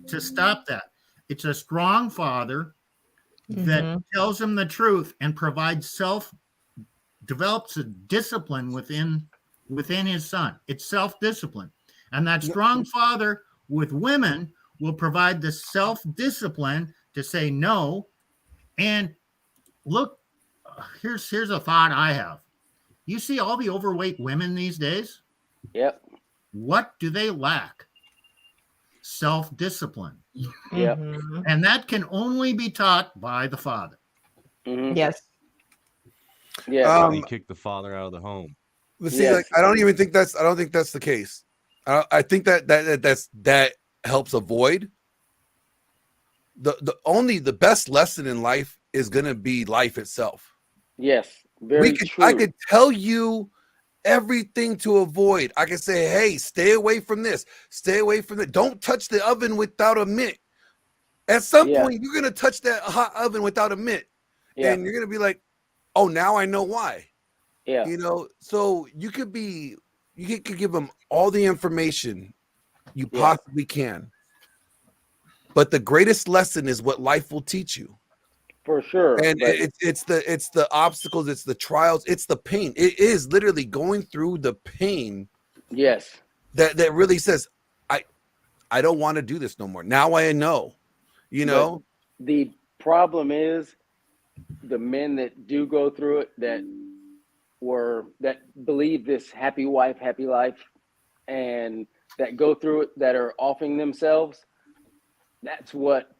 to stop that. It's a strong father that tells him the truth and develops a discipline within his son. It's self-discipline. And that strong father with women will provide the self-discipline to say no. And look, here's a thought I have. You see all the overweight women these days? Yep. What do they lack? Self-discipline. Yep. And that can only be taught by the father. Mm-hmm. Yes. Yeah. He kicked the father out of the home. But see, Yes. like, I don't think that's the case. I think that helps avoid the best lesson in life is going to be life itself. Yes. Very true. I could tell you everything to avoid. I can say, hey, stay away from this. Stay away from that. Don't touch the oven without a mitt. At some point, you're going to touch that hot oven without a mitt. Yeah. And you're going to be like, oh, now I know why. Yeah. You know, so you could give them all the information you possibly can. But the greatest lesson is what life will teach you. For sure. And it's the obstacles, it's the trials, it's the pain. It is literally going through the pain. Yes. That really says, I don't want to do this no more. Now I know. You know? But the problem is the men that do go through it that believe this happy wife, happy life, and that go through it that are offing themselves. That's what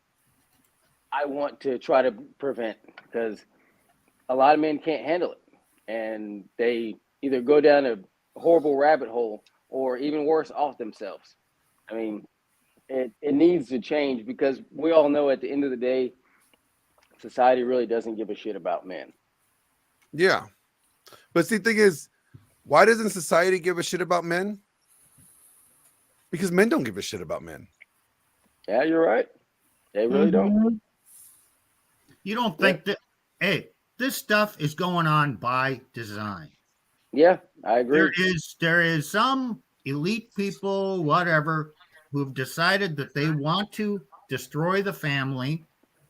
I want to try to prevent, because a lot of men can't handle it, and they either go down a horrible rabbit hole or even worse, off themselves. I mean, it needs to change, because we all know at the end of the day, society really doesn't give a shit about men. Yeah. But see, the thing is, why doesn't society give a shit about men? Because men don't give a shit about men. Yeah, you're right. They really don't. You don't think that, hey, this stuff is going on by design. Yeah, I agree. There is some elite people, whatever, who've decided that they want to destroy the family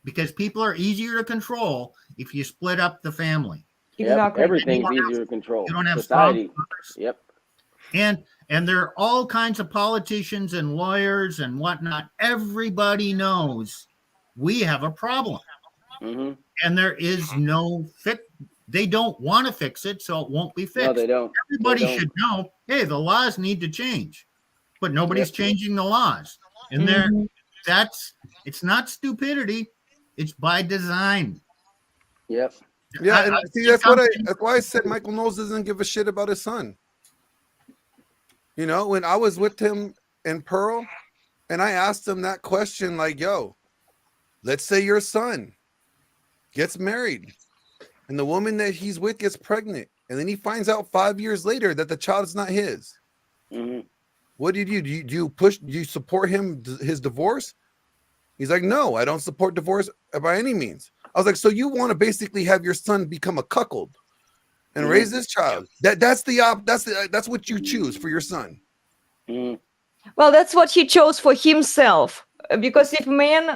because people are easier to control if you split up the family. Yep. Exactly. Everything's easier to control. You don't have Society. strong fathers. Yep. And there are all kinds of politicians and lawyers and whatnot. Everybody knows we have a problem. Mm-hmm. And there is no fix. They don't want to fix it, so it won't be fixed. No, they don't. Everybody They don't. should know, hey, the laws need to change. But nobody's Yep. changing the laws. And it's not stupidity, it's by design. Yep. Yeah, and see, that's why I said Michael Knowles doesn't give a shit about his son. You know, when I was with him in Pearl, and I asked him that question, like, yo, let's say your son gets married, and the woman that he's with gets pregnant, and then he finds out 5 years later that the child is not his. Mm-hmm. What do you do? Do you support his divorce? He's like, no, I don't support divorce by any means. I was like, so you want to basically have your son become a cuckold and raise this child? That's what you choose for your son. Mm-hmm. Well, that's what he chose for himself. Because if men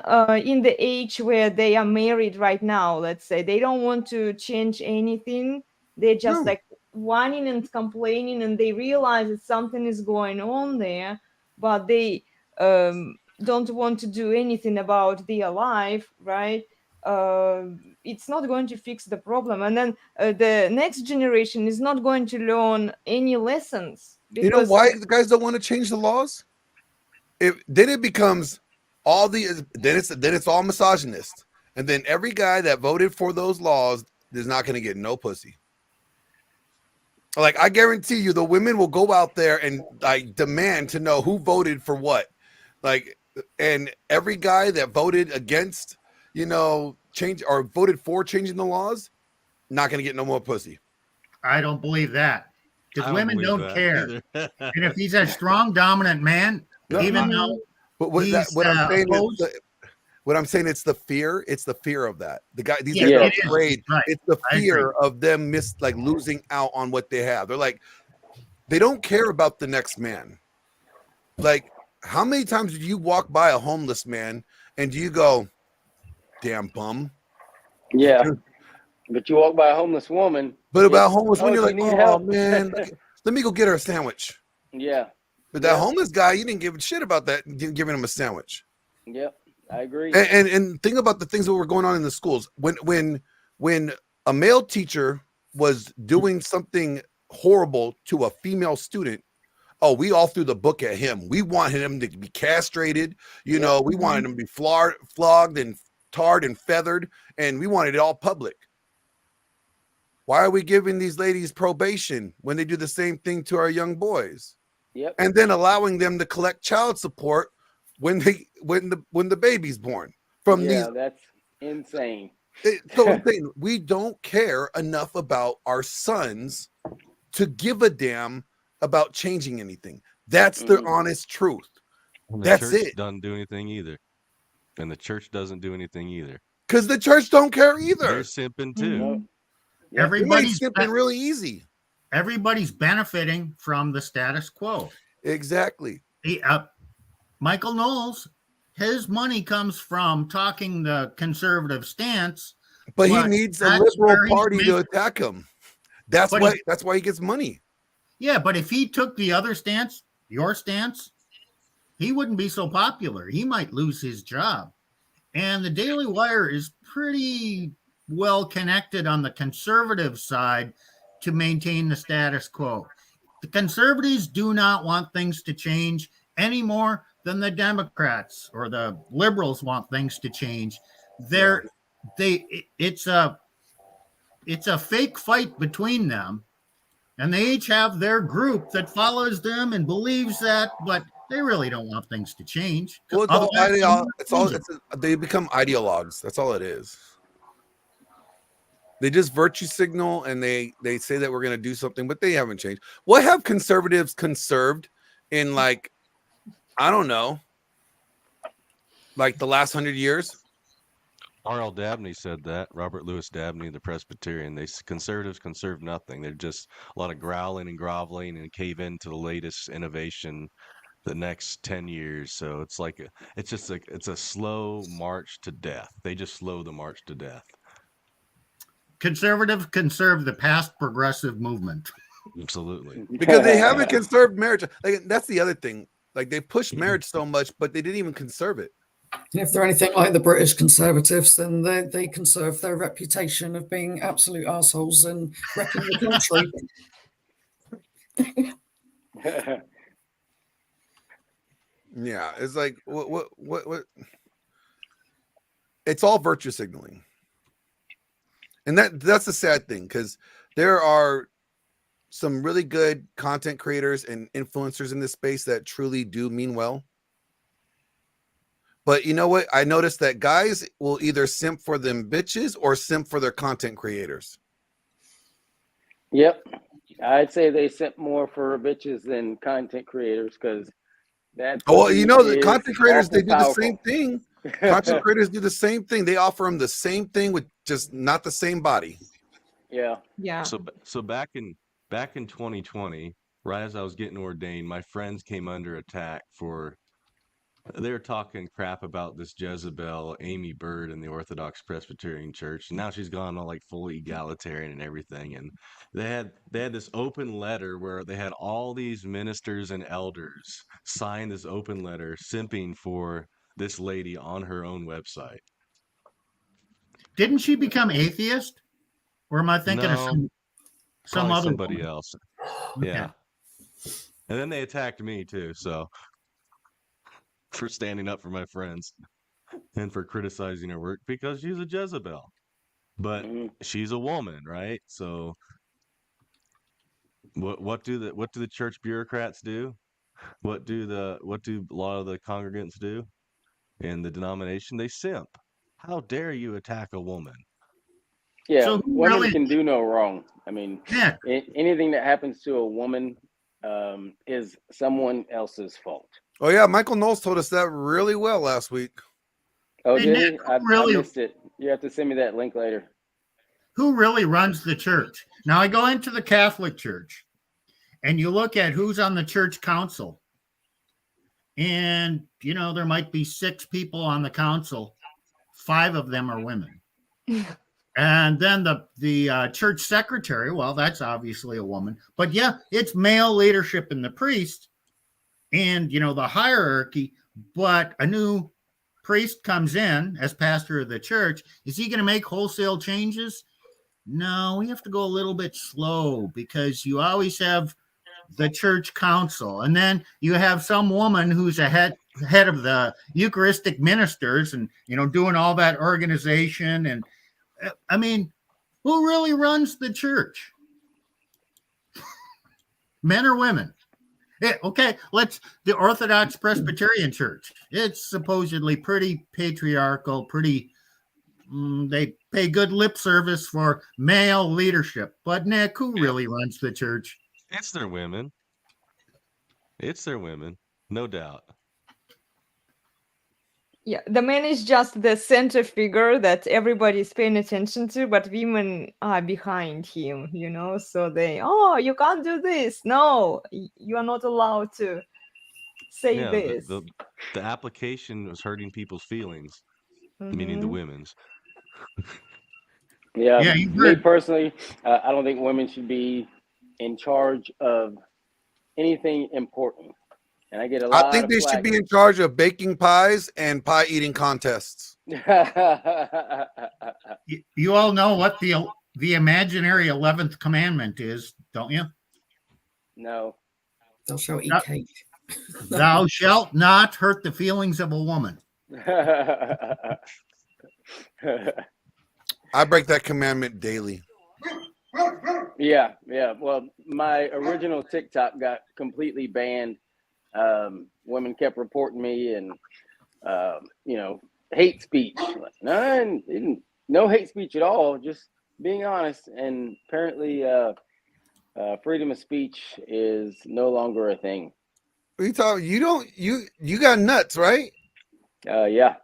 in the age where they are married right now, let's say, they don't want to change anything, they're just like whining and complaining, and they realize that something is going on there, but they don't want to do anything about their life, right? It's not going to fix the problem. And then the next generation is not going to learn any lessons. You know why the guys don't want to change the laws? Then it becomes then it's all misogynist, and then every guy that voted for those laws is not going to get no pussy. Like, I guarantee you, the women will go out there and like demand to know who voted for what. Like, and every guy that voted against, change or voted for changing the laws, not going to get no more pussy. I don't believe that, because women don't care. either. And if he's a strong, dominant man, even though what I'm saying, it's the fear. It's the fear of that. These Yeah, guys are it is. afraid. Right. It's the I fear of them losing out on what they have. They're like, they don't care about the next man. Like, how many times do you walk by a homeless man and do you go, damn bum? Yeah. But you walk by a homeless woman. But about homeless women, you're you like, need oh help." man, let me go get her a sandwich. Yeah. But that homeless guy, you didn't give a shit about that, giving him a sandwich. Yep. I agree. And think about the things that were going on in the schools. When a male teacher was doing something horrible to a female student, we all threw the book at him. We want him to be castrated. We wanted him to be flogged and tarred and feathered, and we wanted it all public. Why are we giving these ladies probation when they do the same thing to our young boys? Yep. And then allowing them to collect child support when the baby's born from these. That's insane. So we don't care enough about our sons to give a damn about changing anything. That's the honest truth. And the That's church it. doesn't do anything either. And the church doesn't do anything either. Because the church don't care either. They're simping too. Yep. everybody's simping really easy. Everybody's benefiting from the status quo. Exactly. Michael Knowles, his money comes from talking the conservative stance, but he needs a liberal party to attack him. That's why he gets money. Yeah, but if he took the other stance, your stance, he wouldn't be so popular. He might lose his job. And the Daily Wire is pretty well connected on the conservative side to maintain the status quo. The conservatives do not want things to change any more than the Democrats or the liberals want things to change. It's a fake fight between them, and they each have their group that follows them and believes that, but they really don't want things to change. Well, they become ideologues. That's all it is. They just virtue signal and they say that we're going to do something, but they haven't changed. What have conservatives conserved in, like, I don't know, like the last 100 years? R.L. Dabney said that. Robert Louis Dabney, the Presbyterian. Conservatives conserve nothing. They're just a lot of growling and groveling and cave in to the latest innovation the next 10 years. So it's like it's a slow march to death. They just slow the march to death. Conservative conserve the past progressive movement. Absolutely. Because they haven't conserved marriage. Like, that's the other thing. Like, they pushed marriage so much, but they didn't even conserve it. And if they're anything like the British Conservatives, then they conserve their reputation of being absolute assholes and wrecking the country. Yeah, it's like what? It's all virtue signaling, and that's the sad thing, because there are some really good content creators and influencers in this space that truly do mean well. But you know what? I noticed that guys will either simp for them bitches or simp for their content creators. Yep. I'd say they simp more for bitches than content creators, because that. Well, you know, the is content creators, they do awful the same powerful. thing. Content creators do the same thing. They offer them the same thing with just not the same body. Yeah. Yeah. So back in 2020, right as I was getting ordained, my friends came under attack for they were talking crap about this Jezebel, Amy Bird, in the Orthodox Presbyterian Church. And now she's gone all like full egalitarian and everything. And they had this open letter where they had all these ministers and elders sign this open letter simping for this lady on her own website. Didn't she become atheist? Or am I thinking of No, some probably other somebody woman? else. Okay. Yeah. And then they attacked me too, so for standing up for my friends and for criticizing her work because she's a Jezebel. But she's a woman, right? So what do the church bureaucrats do? What do a lot of the congregants do in the denomination? They simp. How dare you attack a woman? Yeah, So who women really- can do no wrong. I mean, Yeah. anything that happens to a woman is someone else's fault. Oh yeah, Michael Knowles told us that really well last week. Oh, Hey, did Nick, he? who I really- missed it. You have to send me that link later. Who really runs the church? Now I go into the Catholic Church and you look at who's on the church council. And, you know, there might be 6 people on the council. 5 of them are women. And then the church secretary, well, that's obviously a woman. But yeah, it's male leadership in the priest and, you know, the hierarchy. But a new priest comes in as pastor of the church. Is he going to make wholesale changes? No, we have to go a little bit slow because you always have the church council. And then you have some woman who's a head of the Eucharistic ministers and, you know, doing all that organization. And I mean, who really runs the church? Men or women? Okay, the Orthodox Presbyterian Church. It's supposedly pretty patriarchal, they pay good lip service for male leadership. But Nick, who really runs the church? It's their women. No doubt. Yeah, the man is just the center figure that everybody's paying attention to, but women are behind him, you know. So you can't do this. No, you are not allowed to say Yeah, this. the application was hurting people's feelings, meaning the Mhm. women's. Yeah, Yeah, you me heard- personally, I don't think women should be in charge of anything important. And I get a lot I think of they flack. should be in charge of baking pies and pie eating contests. You all know what the imaginary 11th commandment is, don't you? No. Thou shalt eat Yeah. cake. Thou shalt not hurt the feelings of a woman. I break that commandment daily. Yeah. Well, my original TikTok got completely banned. Women kept reporting me and, you know, hate speech. No hate speech at all, just being honest. And apparently freedom of speech is no longer a thing. What are you talking? You got nuts, right? Yeah.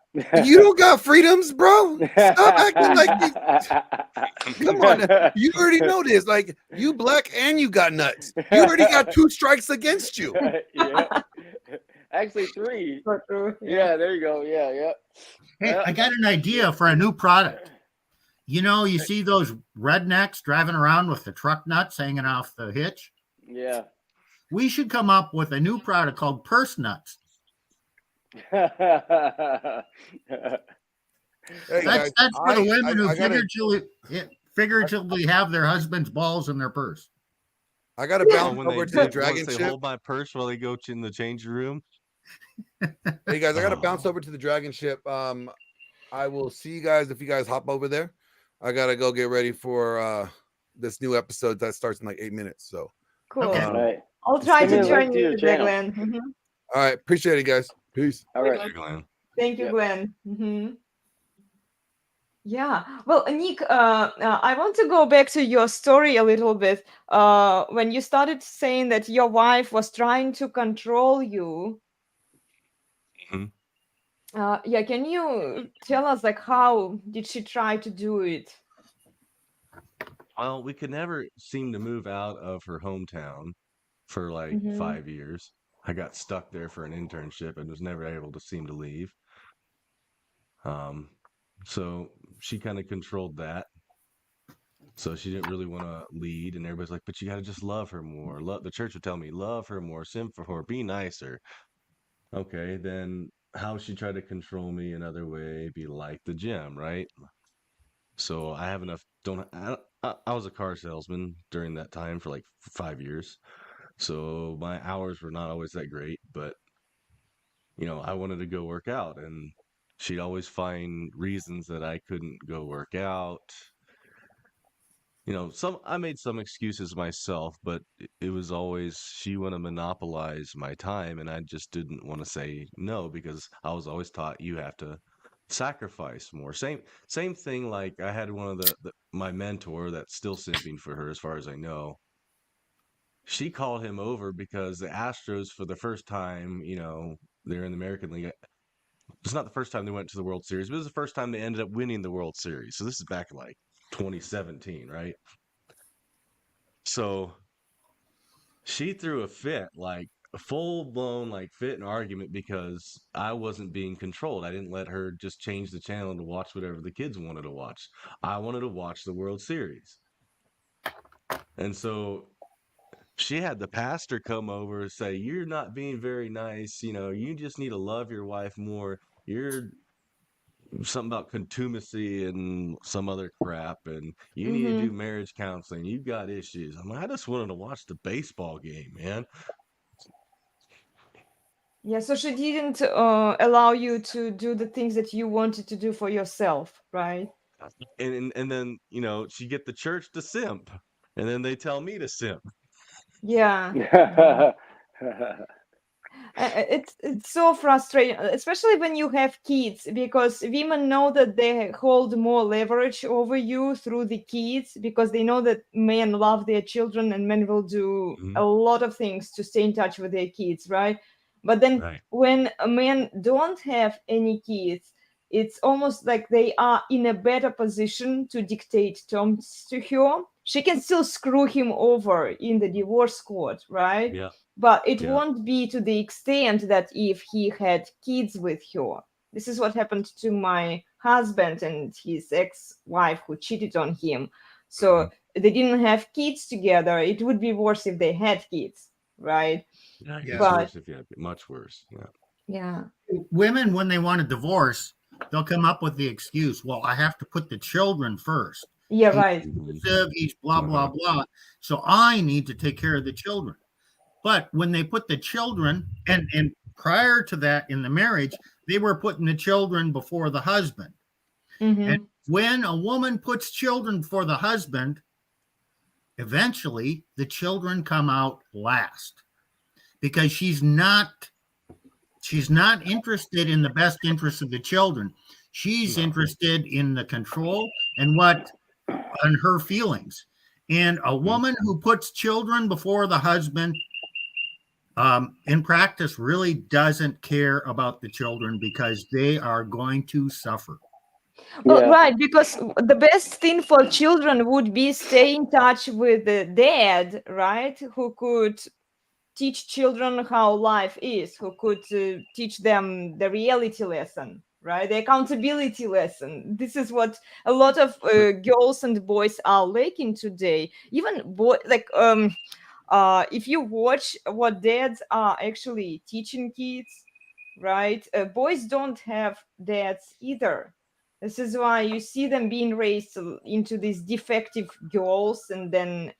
You don't got freedoms, bro. Stop acting like you. Come on, you already know this. Like, you black and you got nuts. You already got 2 strikes against you. Yeah. Actually, 3. So true. Yeah, there you go. Yeah. Hey, I got an idea for a new product. You know, you see those rednecks driving around with the truck nuts hanging off the hitch? Yeah. We should come up with a new product called purse nuts. Hey That's guys, for the women who I gotta figuratively have their husband's balls in their purse. I gotta Oh, bounce when over they to the once dragon they ship. hold my purse while they go in the change room. Hey guys, I gotta bounce Oh. over to the dragon ship. I will see you guys if you guys hop over there. I gotta go get ready for this new episode that starts in like 8 minutes. So Cool. Okay. All right. I'll try Send to me a link join to you your there, channel. Glenn. Mhm. all right, appreciate it, guys. Peace. All right. Hey, Glenn. Thank you, Yep. Glenn. Yeah. Well, Nick, I want to go back to your story a little bit. When you started saying that your wife was trying to control you. Mhm. Yeah, can you tell us like how did she try to do it? Well, we could never seem to move out of her hometown for like Mhm. 5 years. I got stuck there for an internship and was never able to seem to leave. So she kind of controlled that. So she didn't really want to lead, and everybody's like, "But you got to just love her more." The church would tell me, "Love her more, simp for her, be nicer." Okay, then how she tried to control me another way, be like the gym, right? So I have enough. I was a car salesman during that time for like 5 years. So my hours were not always that great, but I wanted to go work out, and she'd always find reasons that I couldn't go work out. I made some excuses myself, but it was always she wanted to monopolize my time, and I just didn't want to say no because I was always taught you have to sacrifice more. Same thing. Like I had one of my mentor that's still simping for her, as far as I know. She called him over because the Astros, for the first time, they're in the American League. It's not the first time they went to the World Series, but it was the first time they ended up winning the World Series. So this is back in like 2017, right? So she threw a fit, like a full blown like fit and argument because I wasn't being controlled. I didn't let her just change the channel to watch whatever the kids wanted to watch. I wanted to watch the World Series. And so she had the pastor come over and say, "You're not being very nice. You just need to love your wife more. You're something about contumacy and some other crap, and you need to do marriage counseling. You've got issues." I'm like, I just wanted to watch the baseball game, man. Yeah, so she didn't allow you to do the things that you wanted to do for yourself, right? And then she get the church to simp, and then they tell me to simp. Yeah. It's so frustrating, especially when you have kids, because women know that they hold more leverage over you through the kids, because they know that men love their children and men will do a lot of things to stay in touch with their kids, right? But then when men don't have any kids, it's almost like they are in a better position to dictate terms to her. She can still screw him over in the divorce court, right? Yeah. But it won't be to the extent that if he had kids with her. This is what happened to my husband and his ex-wife who cheated on him. So they didn't have kids together. It would be worse if they had kids, right? Yeah, it's But worse if you have much worse. yeah. Women, when they want a divorce, they'll come up with the excuse, well, I have to put the children first. Yeah, right. He's blah, blah, blah. So I need to take care of the children. But when they put the children, and prior to that in the marriage, they were putting the children before the husband. And when a woman puts children before the husband, eventually the children come out last, because she's not interested in the best interests of the children. She's interested in the control and her feelings. And a woman who puts children before the husband, in practice, really doesn't care about the children, because they are going to suffer. Well, right, because the best thing for children would be stay in touch with the dad, right? Who could teach children how life is, who could teach them the reality lesson, right? The accountability lesson. This is what a lot of girls and boys are lacking today. Even if you watch what dads are actually teaching kids, right? Boys don't have dads either. This is why you see them being raised into these defective girls, and then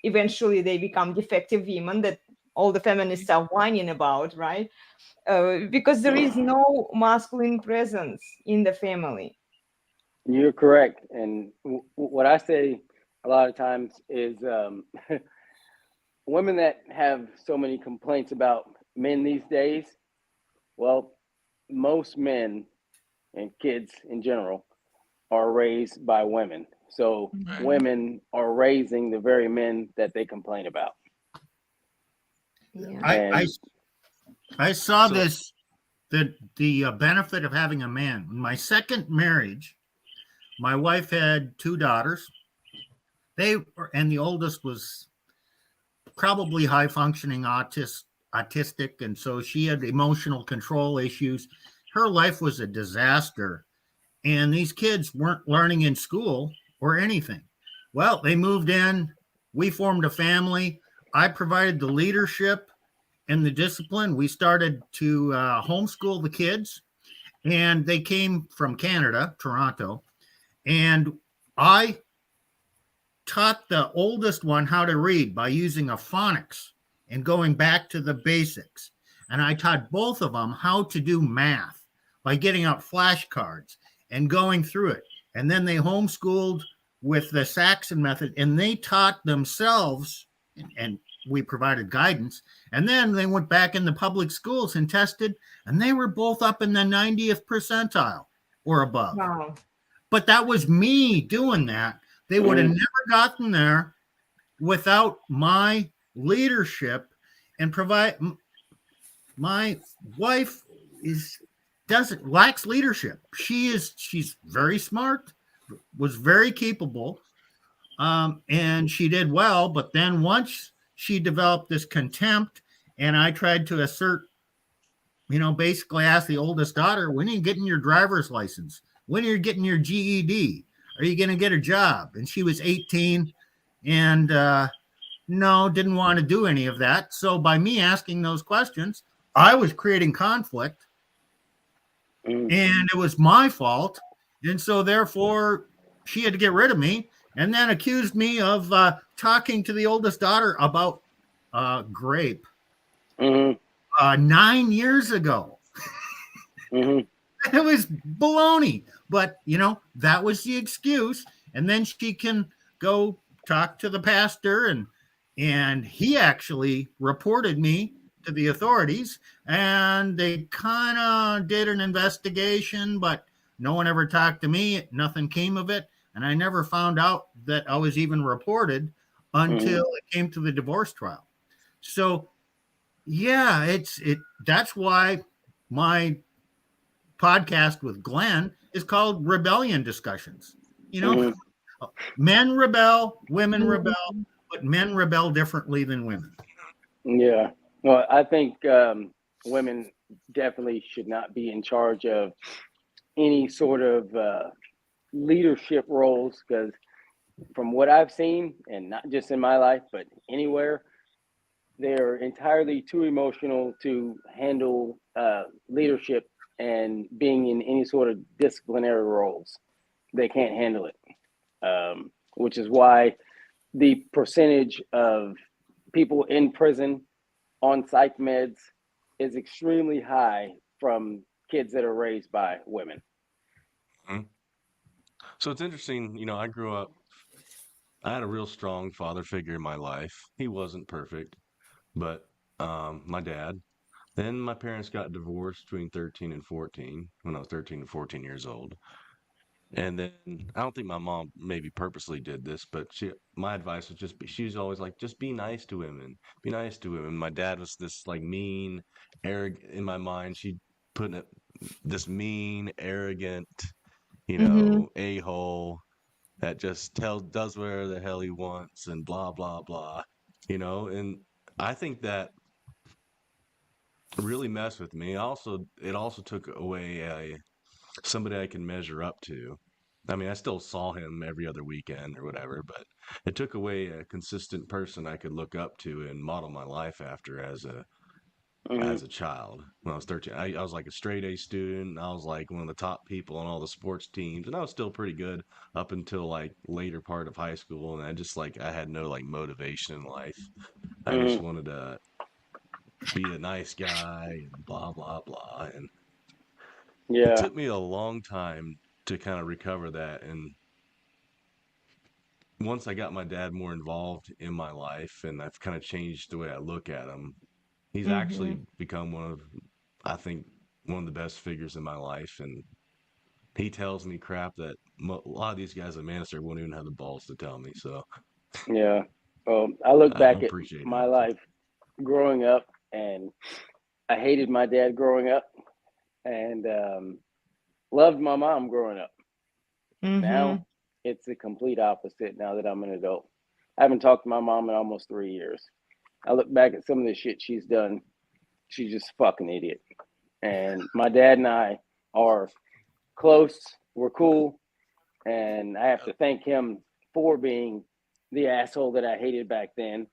eventually they become defective women that all the feminists are whining about, right? Because there is no masculine presence in the family. You're correct. And what I say a lot of times is women that have so many complaints about men these days, well, most men and kids in general are raised by women. So women are raising the very men that they complain about. Yeah. I saw So- this, the benefit of having a man. In my second marriage, my wife had two daughters. And the oldest was probably high functioning autistic, and so she had emotional control issues. Her life was a disaster, and these kids weren't learning in school or anything. Well, they moved in, we formed a family. I provided the leadership and the discipline. We started to homeschool the kids, and they came from Canada, Toronto, and I taught the oldest one how to read by using a phonics and going back to the basics. And I taught both of them how to do math by getting out flashcards and going through it. And then they homeschooled with the Saxon method, and they taught themselves, and we provided guidance. And then they went back in the public schools and tested, and they were both up in the 90th percentile or above. Wow. But that was me doing that. They would have never gotten there without my leadership and my wife lacks leadership. She's very smart, was very capable, and she did well. But then once she developed this contempt, and I tried to assert, basically ask the oldest daughter, when are you getting your driver's license? When are you getting your GED? Are you going to get a job? And she was 18 and no, didn't want to do any of that. So by me asking those questions, I was creating conflict, and it was my fault. And so therefore she had to get rid of me, and then accused me of talking to the oldest daughter about grape 9 years ago. It was baloney, but that was the excuse. And then she can go talk to the pastor, and he actually reported me to the authorities, and they kind of did an investigation, but no one ever talked to me. Nothing came of it, and I never found out that I was even reported until it came to the divorce trial. So yeah, that's why my podcast with Glenn is called Rebellion Discussions. Men rebel, women rebel, but men rebel differently than women. Yeah. Well, I think women definitely should not be in charge of any sort of leadership roles, because from what I've seen, and not just in my life, but anywhere, they're entirely too emotional to handle leadership and being in any sort of disciplinary roles. They can't handle it, which is why the percentage of people in prison on psych meds is extremely high from kids that are raised by women. So it's interesting, I grew up, I had a real strong father figure in my life. He wasn't perfect, but my dad. Then my parents got divorced between 13 and 14 when I was 13 and 14 years old. And then I don't think my mom maybe purposely did this, but my advice was she was always like, just be nice to women, be nice to women. My dad was this like mean, arrogant, in my mind, she put this mean, arrogant, a-hole that just does whatever the hell he wants and blah, blah, blah, and I think that really messed with me. It also took away somebody I can measure up to. I mean, I still saw him every other weekend or whatever, but it took away a consistent person I could look up to and model my life after as a child. When I was 13, I was like a straight A student. I was like one of the top people on all the sports teams, and I was still pretty good up until like later part of high school. And I had no like motivation in life. I just wanted to be a nice guy and blah blah blah. And it Yeah. took me a long time to kind of recover that. And once I got my dad more involved in my life, and I've kind of changed the way I look at him, he's actually become I think, one of the best figures in my life. And he tells me crap that a lot of these guys at Manister won't even have the balls to tell me. So Yeah. Well, I look I back at appreciate my it. life growing up, and I hated my dad growing up, and loved my mom growing up. Now it's the complete opposite now that I'm an adult. I haven't talked to my mom in almost 3 years. I look back at some of the shit she's done. She's just a fucking idiot. And my dad and I are close. We're cool. And I have to thank him for being the asshole that I hated back then,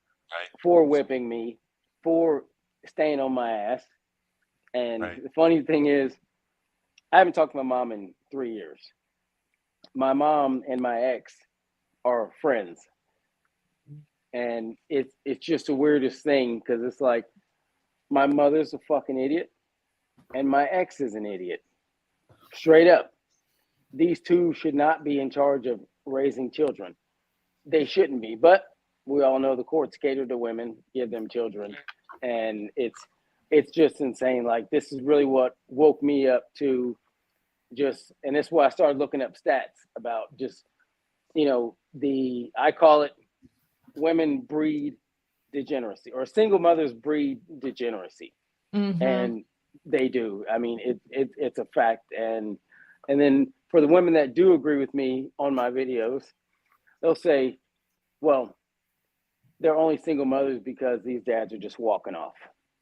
for whipping me, for staying on my ass. And the funny thing is, I haven't talked to my mom in 3 years. My mom and my ex are friends. And it's just the weirdest thing, because it's like my mother's a fucking idiot and my ex is an idiot. Straight up. These two should not be in charge of raising children. They shouldn't be, but we all know the courts cater to women, give them children. And it's just insane. Like, this is really what woke me up to and that's why I started looking up stats about just, I call it women breed degeneracy, or single mothers breed degeneracy. And they do. I mean, it's a fact. And then for the women that do agree with me on my videos, they'll say, well, they're only single mothers because these dads are just walking off.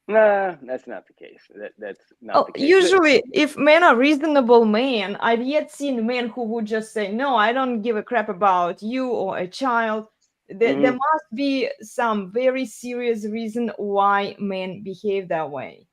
Nah, that's not the case. That's not the case. Usually, if men are reasonable men, I've yet seen men who would just say, no, I don't give a crap about you or a child. There must be some very serious reason why men behave that way,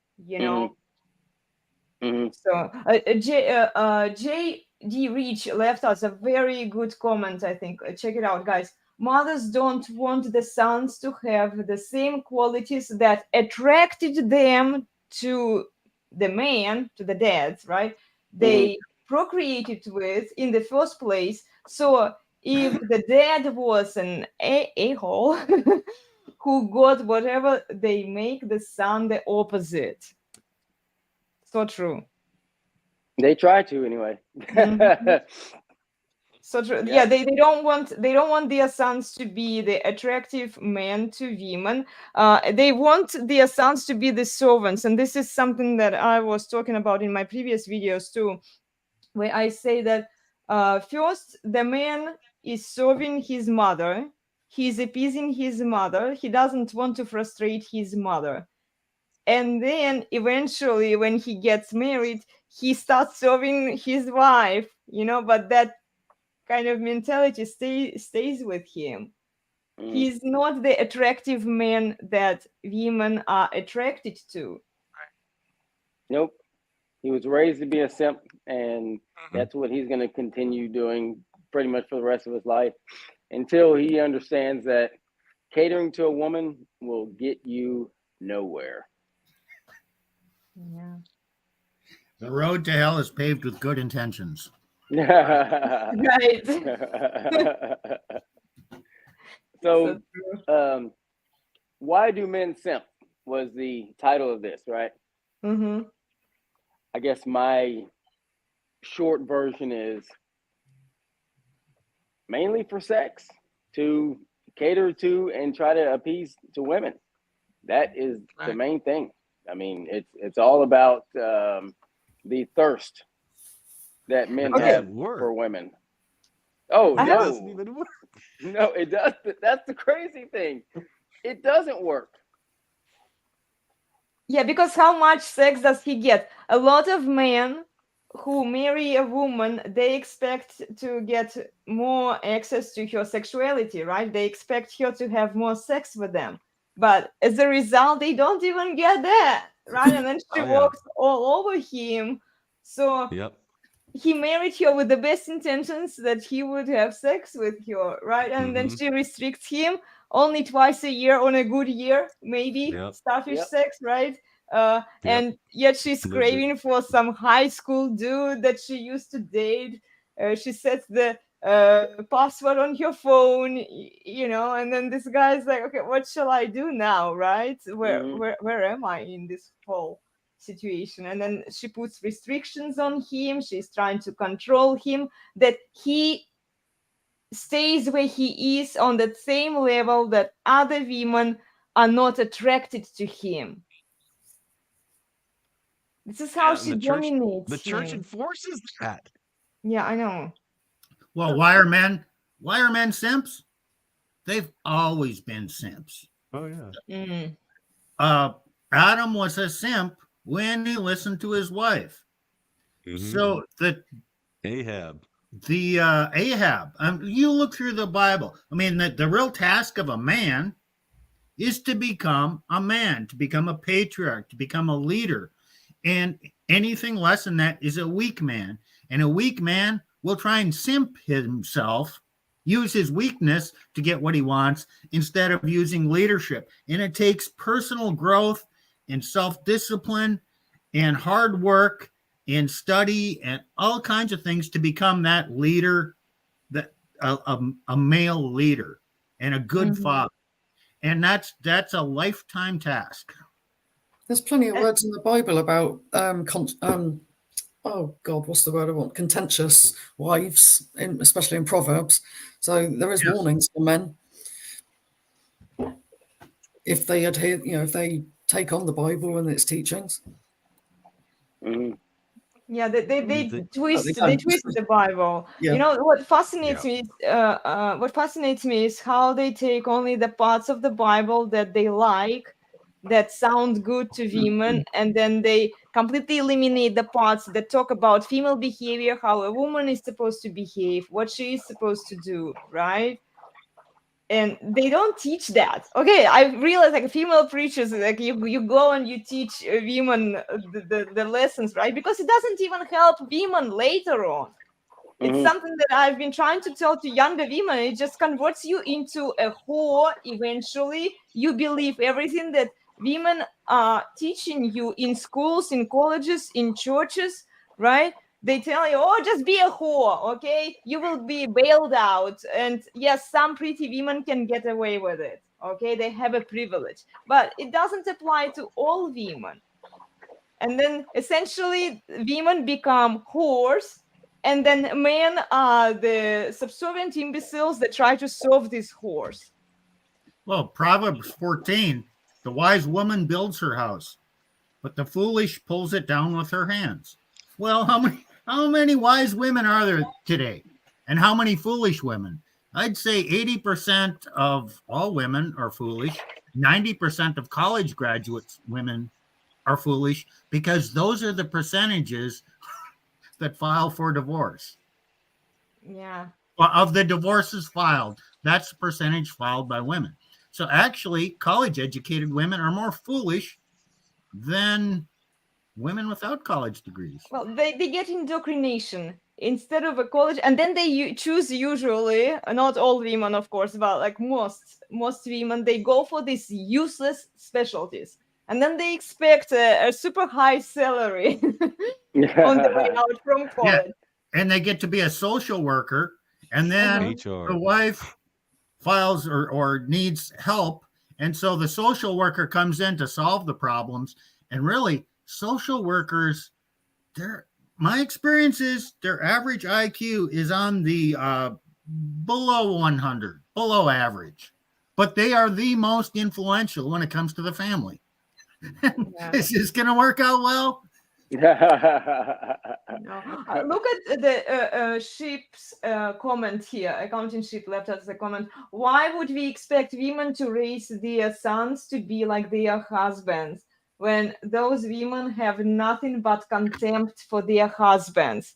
So J.D. Rich left us a very good comment, I think. Check it out, guys. Mothers don't want the sons to have the same qualities that attracted them to the man, to the dads, right? They procreated with in the first place. So if the dad was an a-hole who got whatever, they make the son the opposite. So true. They try to anyway. So true. Yeah, they don't want their sons to be the attractive men to women. They want their sons to be the servants, and this is something that I was talking about in my previous videos too, where I say that first the man is serving his mother, he's appeasing his mother, he doesn't want to frustrate his mother. And then eventually when he gets married, he starts serving his wife, but that kind of mentality stays with him. He's not the attractive man that women are attracted to. Nope. He was raised to be a simp, and that's what he's going to continue doing pretty much for the rest of his life, until he understands that catering to a woman will get you nowhere. Yeah. The road to hell is paved with good intentions. Right. So why do men simp was the title of this, right? I guess my short version is mainly for sex, to cater to and try to appease to women. That is the main thing. I mean, it's all about the thirst that men have for women. Oh, It doesn't even work. No, it does. That's the crazy thing. It doesn't work. Yeah, because how much sex does he get? A lot of men who marry a woman, they expect to get more access to her sexuality, right? They expect her to have more sex with them. But as a result, they don't even get that, right? And then she Oh, yeah. walks all over him. So Yep. he married her with the best intentions that he would have sex with her, right? And then Mhm. she restricts him only twice a year on a good year, maybe Yep. starfish Yep. sex, right? Yep. And yet she's Lived it. craving for some high school dude that she used to date. She sets the password on her phone, you know, and then this guy's like, okay, what shall I do now, right? Where am I in this whole situation? And then she puts restrictions on him. She's trying to control him, that he stays where he is on that same level, that other women are not attracted to him. This is how Yeah, she and dominates the church him. enforces that. Yeah, I know. Well, why are men simps? They've always been simps. Oh yeah. Mm. Adam was a simp when he listened to his wife. Mhm. So Ahab. the Ahab, you look through the Bible. I mean, the real task of a man is to become a man, to become a patriarch, to become a leader. And anything less than that is a weak man. And a weak man will try and simp himself, use his weakness to get what he wants instead of using leadership. And it takes personal growth and self-discipline and hard work and study and all kinds of things to become that leader, that a male leader and a good father. And that's a lifetime task. There's plenty of words in the Bible about oh God, what's the word I want? Contentious wives, especially in Proverbs. So there is warnings for men if they adhere, if they take on the Bible and its teachings. Yeah, they twist don't. the Bible. Yeah. You know what fascinates me is what fascinates me is how they take only the parts of the Bible that they like, that sound good to women, and then they completely eliminate the parts that talk about female behavior, how a woman is supposed to behave, what she is supposed to do, right? And they don't teach that. Okay, I realize like female preachers, like you go and you teach women the lessons, right? Because it doesn't even help women later on. It's something that I've been trying to tell to younger women. It just converts you into a whore eventually. You believe everything that women are teaching you in schools, in colleges, in churches, right? They tell you, oh, just be a whore, okay? You will be bailed out. And yes, some pretty women can get away with it, okay? They have a privilege, but it doesn't apply to all women. And then essentially, women become whores, and then men are the subservient imbeciles that try to serve these whores. Well, Proverbs 14, the wise woman builds her house, but the foolish pulls it down with her hands. Well, how many wise women are there today? And how many foolish women? I'd say 80% of all women are foolish. 90% of college graduates women are foolish, because those are the percentages that file for divorce. Yeah. Of the divorces filed, that's the percentage filed by women. So actually, college educated women are more foolish than women without college degrees. Well, they get indoctrination instead of a college, and then they choose, usually, not all women, of course, but like most women, they go for these useless specialties, and then they expect a super high salary on the way out from college. Yeah. And they get to be a social worker, and then HR. the wife files or needs help, and so the social worker comes in to solve the problems. And really, social workers, my experience is their average IQ is on the below 100, below average, but they are the most influential when it comes to the family. Yeah. Is this going to work out well? No. Look at the Sheep's comment here. Accounting Sheep left us a comment. Why would we expect women to raise their sons to be like their husbands? when those women have nothing but contempt for their husbands.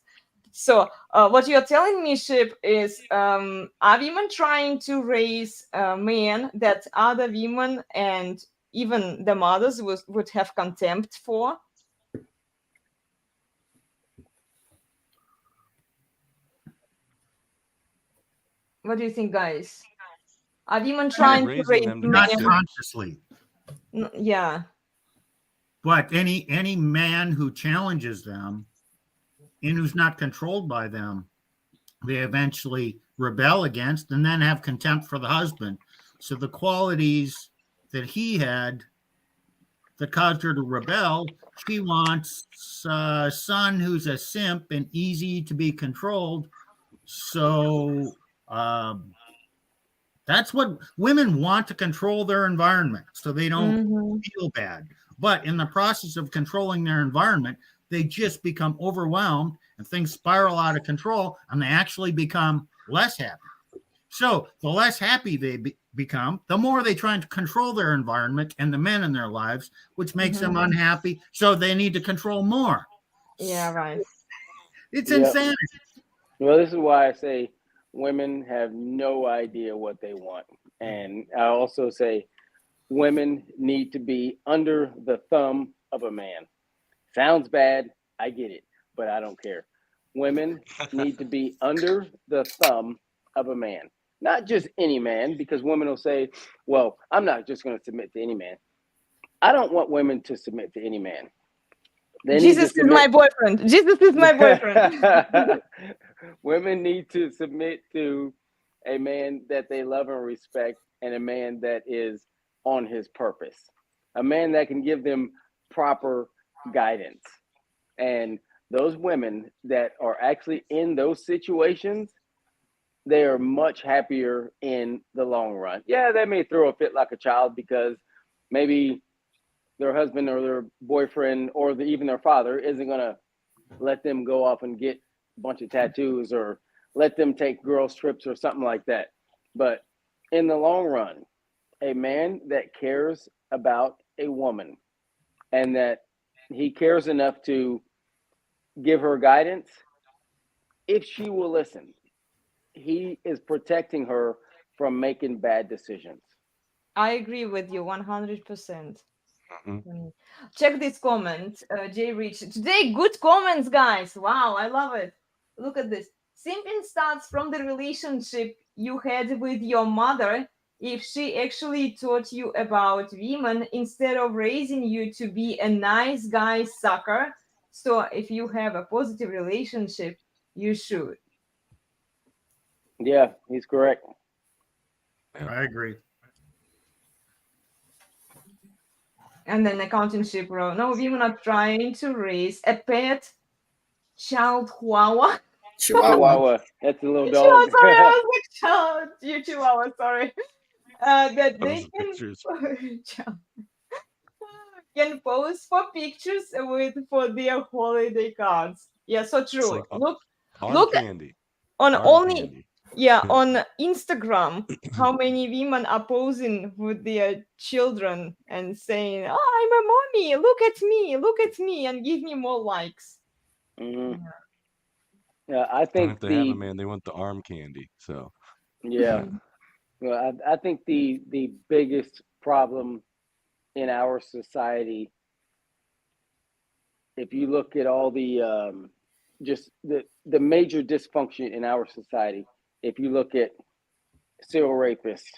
So what you're telling me, Ship, is are women trying to raise men that other women and even the mothers would have contempt for? What do you think, guys? Are women trying to raising raise them to Not men? consciously, Yeah. but any man who challenges them and who's not controlled by them, they eventually rebel against and then have contempt for the husband. So the qualities that he had that caused her to rebel, she wants a son who's a simp and easy to be controlled. So that's what women want, to control their environment so they don't feel bad. But in the process of controlling their environment, they just become overwhelmed and things spiral out of control and they actually become less happy. So the less happy they become, the more they try to control their environment and the men in their lives, which makes them unhappy. So they need to control more. Yeah, right. It's Yep. insanity. Well, this is why I say women have no idea what they want. And I also say women need to be under the thumb of a man. Sounds bad, I get it, but I don't care. Women need to be under the thumb of a man. Not just any man, because women will say, well, I'm not just going to submit to any man. I don't want women to submit to any man. They Jesus is my boyfriend. Jesus is my boyfriend. Women need to submit to a man that they love and respect, and a man that is on his purpose, a man that can give them proper guidance. And those women that are actually in those situations, they are much happier in the long run. Yeah, they may throw a fit like a child because maybe their husband or their boyfriend or even their father isn't going to let them go off and get a bunch of tattoos or let them take girls trips or something like that. But in the long run, a man that cares about a woman and that he cares enough to give her guidance, if she will listen, he is protecting her from making bad decisions. I agree with you 100%. Mhm. Check this comment, Jay Rich. Today, good comments, guys. Wow, I love it. Look at this. Simping starts from the relationship you had with your mother. If she actually taught you about women instead of raising you to be a nice guy sucker. So if you have a positive relationship, you should. Yeah, he's correct. I agree. And then accountanship row. No, women are trying to raise a pet child chihuahua. Chihuahua. That's a little Chihuahua, dog. sorry, I was like, child, you chihuahua, sorry. That they Those pictures. can pose for pictures for their holiday cards. Yeah, so It's true. like arm Look candy. on Arm only candy. on Instagram how many women are posing with their children and saying, "Oh, I'm a mommy. Look at me, and give me more likes." Mhm. Yeah, I And think if they have a man, they want the arm candy. So yeah. Well, I think the biggest problem in our society, if you look at all the just the major dysfunction in our society, if you look at serial rapists,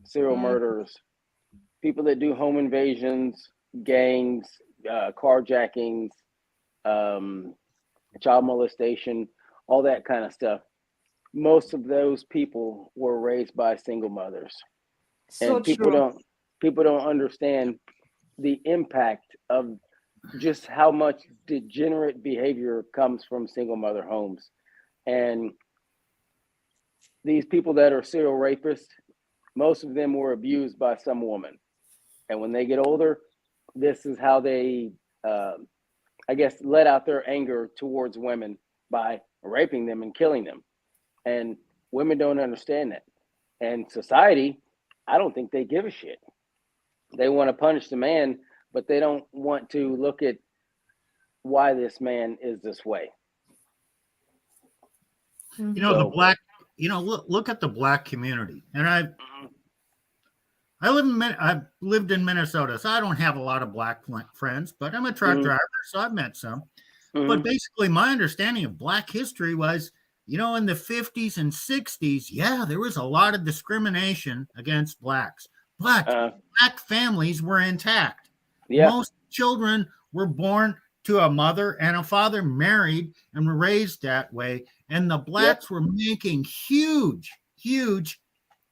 serial murderers, people that do home invasions, gangs, carjackings, child molestation, all that kind of stuff. Most of those people were raised by single mothers, So and people true. don't understand the impact of just how much degenerate behavior comes from single mother homes. And these people that are serial rapists, most of them were abused by some woman. And when they get older, this is how they, I guess, let out their anger towards women by raping them and killing them. And women don't understand that. And society, I don't think they give a shit. They want to punish the man but they don't want to look at why this man is this way. You know, the black, you know, look at the black community. And I've lived in Minnesota, so I don't have a lot of black friends, but I'm a truck driver, so I've met some. But basically, my understanding of black history was, you know, in the 50s and 60s, yeah, there was a lot of discrimination against blacks, but black families were intact. Yeah. Most children were born to a mother and a father, married and were raised that way. And the blacks were making huge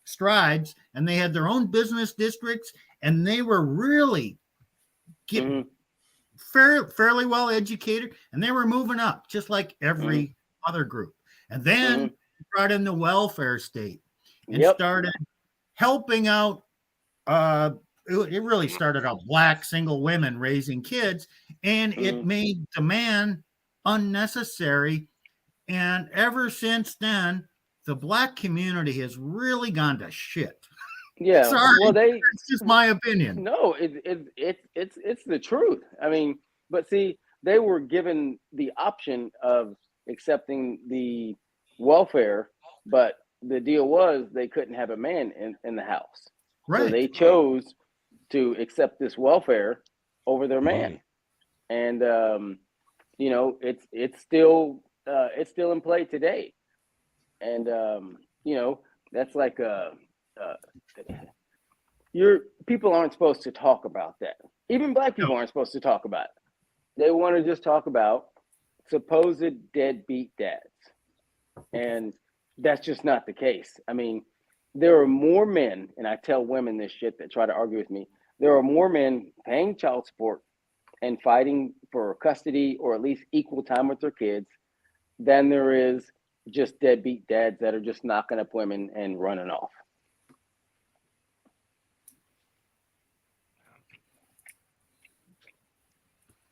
strides, and they had their own business districts, and they were really getting fairly well educated, and they were moving up just like every other group. And then brought in the welfare state and started helping out. It really started out black single women raising kids, and it made the man unnecessary. And ever since then, the black community has really gone to shit. Yeah, sorry, well, it's just my opinion. No, it's the truth. I mean, but see, they were given the option of accepting the welfare, but the deal was they couldn't have a man in the house. Right. So they chose to accept this welfare over their man. And you know, it's still in play today. And you know, that's like people aren't supposed to talk about that. Even black people aren't supposed to talk about it. They want to just talk about supposed deadbeat dads. And that's just not the case. I mean, there are more men, and I tell women this shit that try to argue with me, there are more men paying child support and fighting for custody or at least equal time with their kids than there is just deadbeat dads that are just knocking up women and running off.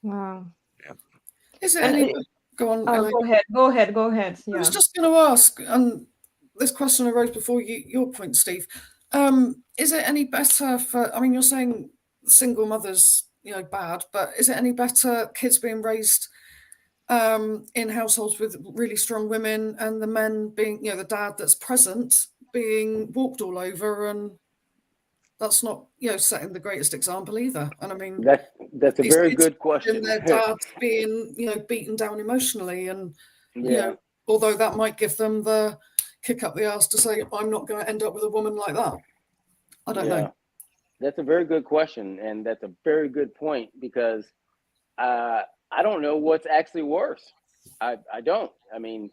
Wow. Is it any? Go on. Go ahead. Yeah. I was just going to ask, and this question arose before your point, Steve. Is it any better for? I mean, you're saying single mothers, you know, bad, but is it any better kids being raised in households with really strong women, and the men being, you know, the dad that's present being walked all over, and that's not, you know, setting the greatest example either. And I mean, that's a very good question. Their dads being, you know, beaten down emotionally, and you know, although that might give them the kick up the arse to say, I'm not going to end up with a woman like that. I don't know. That's a very good question, and that's a very good point, because I don't know what's actually worse. I don't. I mean,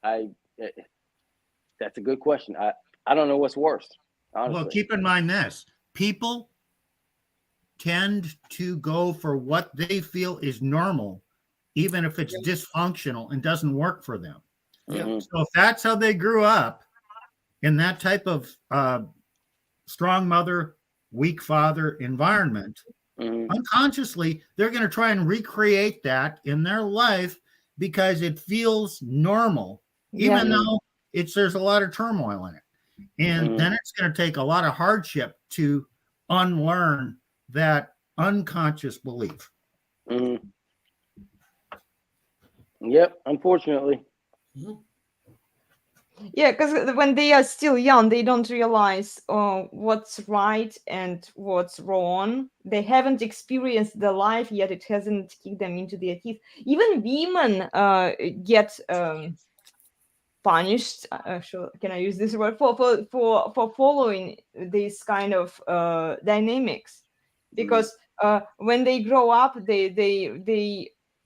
that's a good question. I don't know what's worse, honestly. Well, keep in mind this. People tend to go for what they feel is normal, even if it's dysfunctional and doesn't work for them. So if that's how they grew up, in that type of strong mother, weak father environment, unconsciously, they're going to try and recreate that in their life because it feels normal, even though there's a lot of turmoil in it. And then it's going to take a lot of hardship to unlearn that unconscious belief. Yep, unfortunately. Yeah, because when they are still young, they don't realize what's right and what's wrong. They haven't experienced the life yet. It hasn't kicked them into their teeth. Even women get punished. Can I use this word for following these kind of dynamics? Because when they grow up,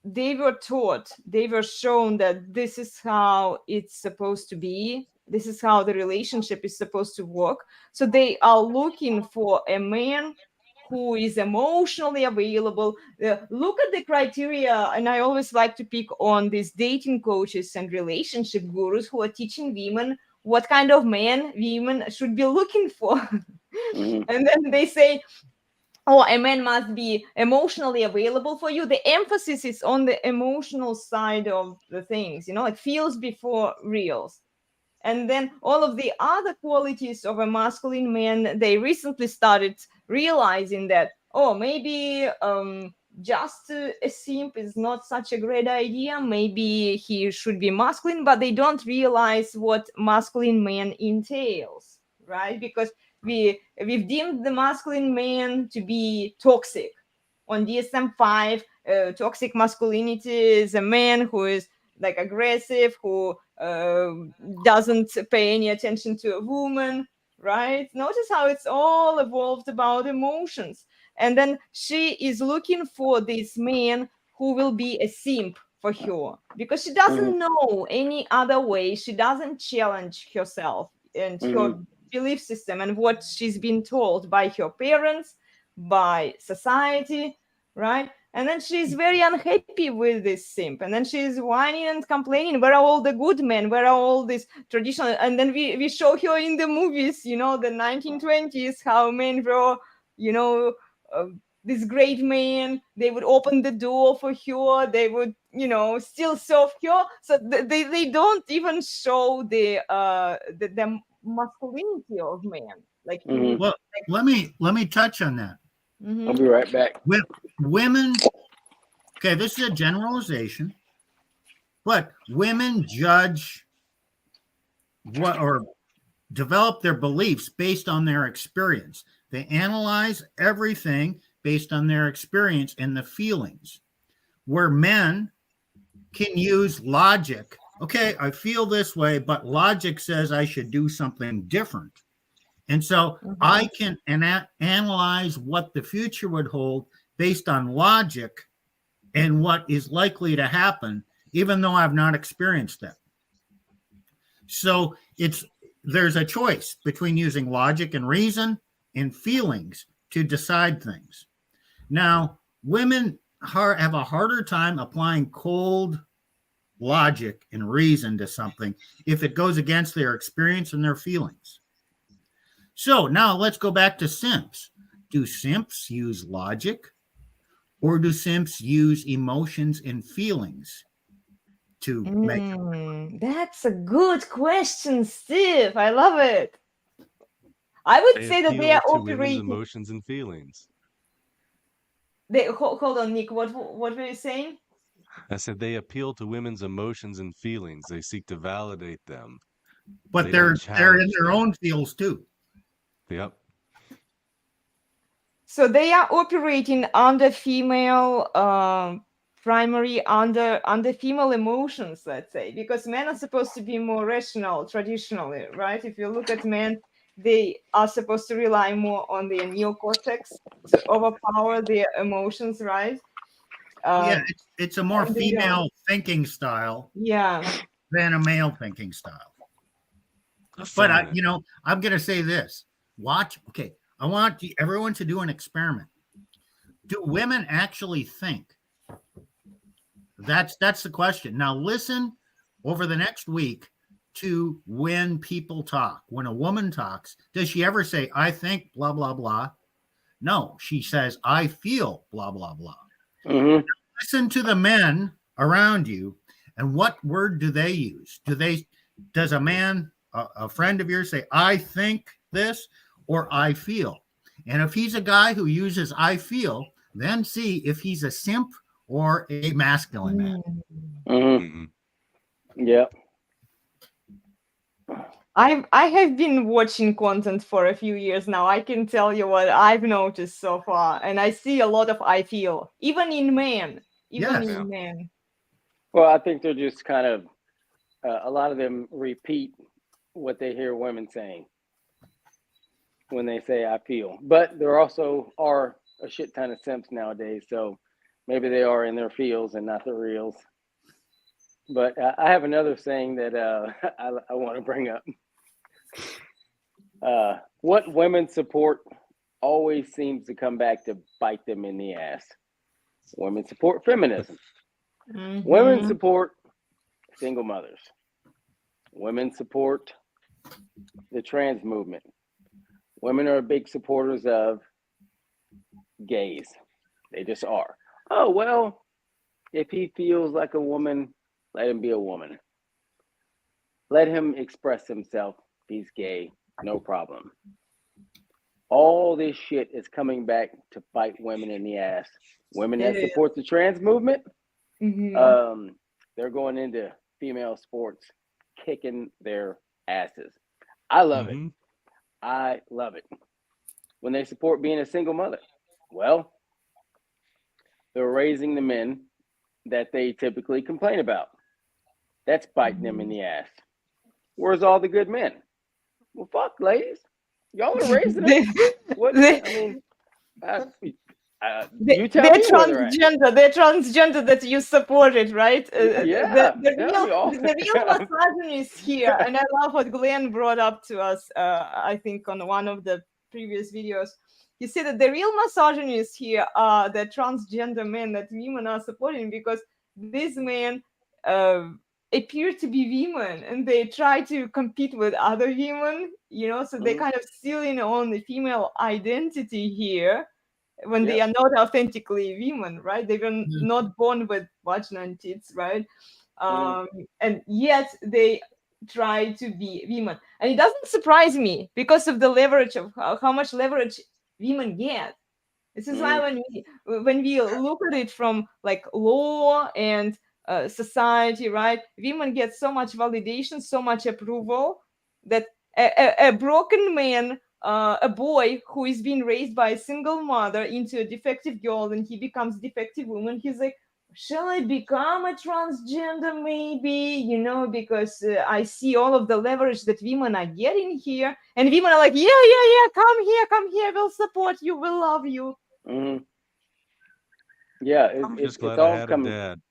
they were taught, they were shown that this is how it's supposed to be. This is how the relationship is supposed to work. So they are looking for a man who is emotionally available. Look at the criteria. And I always like to pick on these dating coaches and relationship gurus who are teaching women what kind of man women should be looking for. And then they say, oh, a man must be emotionally available for you. The emphasis is on the emotional side of the things, you know, like feels before reals. And then all of the other qualities of a masculine man, they recently started realizing that, oh, maybe just a simp is not such a great idea. Maybe he should be masculine, but they don't realize what masculine man entails, right? Because we've deemed the masculine man to be toxic. On DSM-5, toxic masculinity is a man who is like aggressive, who doesn't pay any attention to a woman, right? Notice how it's all evolved about emotions. And then she is looking for this man who will be a simp for her, because she doesn't know any other way. She doesn't challenge herself and her belief system and what she's been told by her parents, by society, right? And then she's very unhappy with this simp. And then she's whining and complaining, where are all the good men? Where are all these traditional? And then we show her in the movies, the 1920s, how men were, this great man. They would open the door for her. They would, still serve her. So they don't even show the masculinity of man. Like, Well, let me touch on that. I'll be right back. Women, okay, this is a generalization, but women judge or develop their beliefs based on their experience. They analyze everything based on their experience and the feelings, where men can use logic. Okay, I feel this way, but logic says I should do something different. And so I can analyze what the future would hold based on logic and what is likely to happen, even though I've not experienced that. So there's a choice between using logic and reason and feelings to decide things. Now, women have a harder time applying cold logic and reason to something if it goes against their experience and their feelings. So now let's go back to simps. Do simps use logic, or do simps use emotions and feelings to make? That's a good question, Steve. I love it. I would say that they are appeal to women's operating. emotions and feelings. Hold on, Nick. What were you saying? I said they appeal to women's emotions and feelings. They seek to validate them. But They they're don't in challenge their them. own fields too. Yep. So they are operating under female primary under female emotions, let's say, because men are supposed to be more rational traditionally, right? If you look at men, they are supposed to rely more on their neocortex to overpower their emotions, right? Yeah, it's a more and they don't. female thinking style Yeah. than a male thinking style. But Affirmative. I'm going to say this. Okay, I want everyone to do an experiment. Do women actually think? That's the question. Now listen over the next week to when people talk. When a woman talks, does she ever say, I think blah, blah, blah? No, she says, I feel blah, blah, blah. Listen to the men around you, and what word do they use? Does a man, a friend of yours, say, I think this, or I feel? And if he's a guy who uses I feel, then see if he's a simp or a masculine man. Yeah. I have been watching content for a few years now. I can tell you what I've noticed so far, and I see a lot of I feel, even in men. In men. Well, I think they're just kind of a lot of them repeat what they hear women saying when they say I feel. But there also are a shit ton of simps nowadays, so maybe they are in their feels and not their reals. But I have another saying that I want to bring up. What women support always seems to come back to bite them in the ass. Women support feminism. Women support single mothers. Women support the trans movement. Women are big supporters of gays. They just are. Oh, well, if he feels like a woman, let him be a woman. Let him express himself. If he's gay, no problem. all this shit is coming back to bite women in the ass. Women that support the trans movement, they're going into female sports, kicking their asses. I love it. I love it. When they support being a single mother, well, they're raising the men that they typically complain about. That's biting them in the ass. Where's all the good men? Well, fuck, ladies. Y'all are raising them. What? I mean, you tell me where they're at. They're transgender that you supported, right? Yeah, the real misogynist here, and I love what Glenn brought up to us, I think on one of the previous videos. He said that the real misogynists here are the transgender men that women are supporting, because these men appear to be women and they try to compete with other women, so they kind of stealing on the female identity here when they are not authentically women, right? They were not born with vagina and tits, right? And yet they try to be women. And it doesn't surprise me because of the leverage of how much leverage women get. This is why when we look at it from like law and society, right? Women get so much validation, so much approval that a broken man, a boy who is being raised by a single mother into a defective girl, and he becomes defective woman, he's like, shall I become a transgender maybe, because I see all of the leverage that women are getting here, and women are like, yeah, come here, we'll support you, we'll love you. Yeah, I'm just glad it's I all had coming. a dad.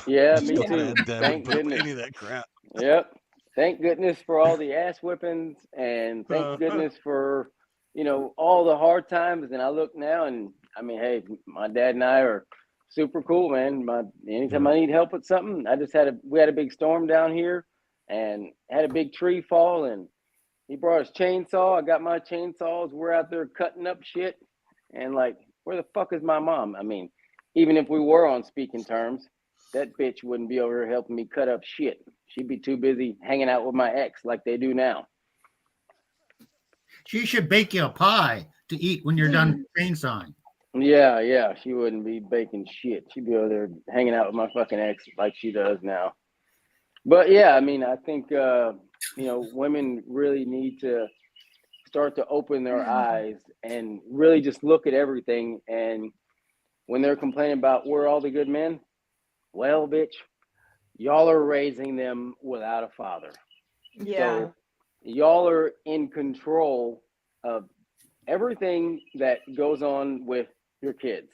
Yeah, me Just too. glad Dad Thank didn't put up goodness. any of that crap. Yep. Thank goodness for all the ass whippings, and thank goodness for all the hard times. And I look now, and I mean, hey, my dad and I are super cool, man. Anytime I need help with something, we had a big storm down here, and had a big tree fall, and he brought his chainsaw. I got my chainsaws. We're out there cutting up shit, and like, where the fuck is my mom? I mean, even if we were on speaking terms, that bitch wouldn't be over here helping me cut up shit. She'd be too busy hanging out with my ex like they do now. She should bake you a pie to eat when you're done chainsawing. Yeah. She wouldn't be baking shit. She'd be over there hanging out with my fucking ex like she does now. But yeah, I mean, I think women really need to start to open their eyes and really just look at everything. And when they're complaining about where are all the good men, well, bitch, y'all are raising them without a father. Yeah. So y'all are in control of everything that goes on with your kids.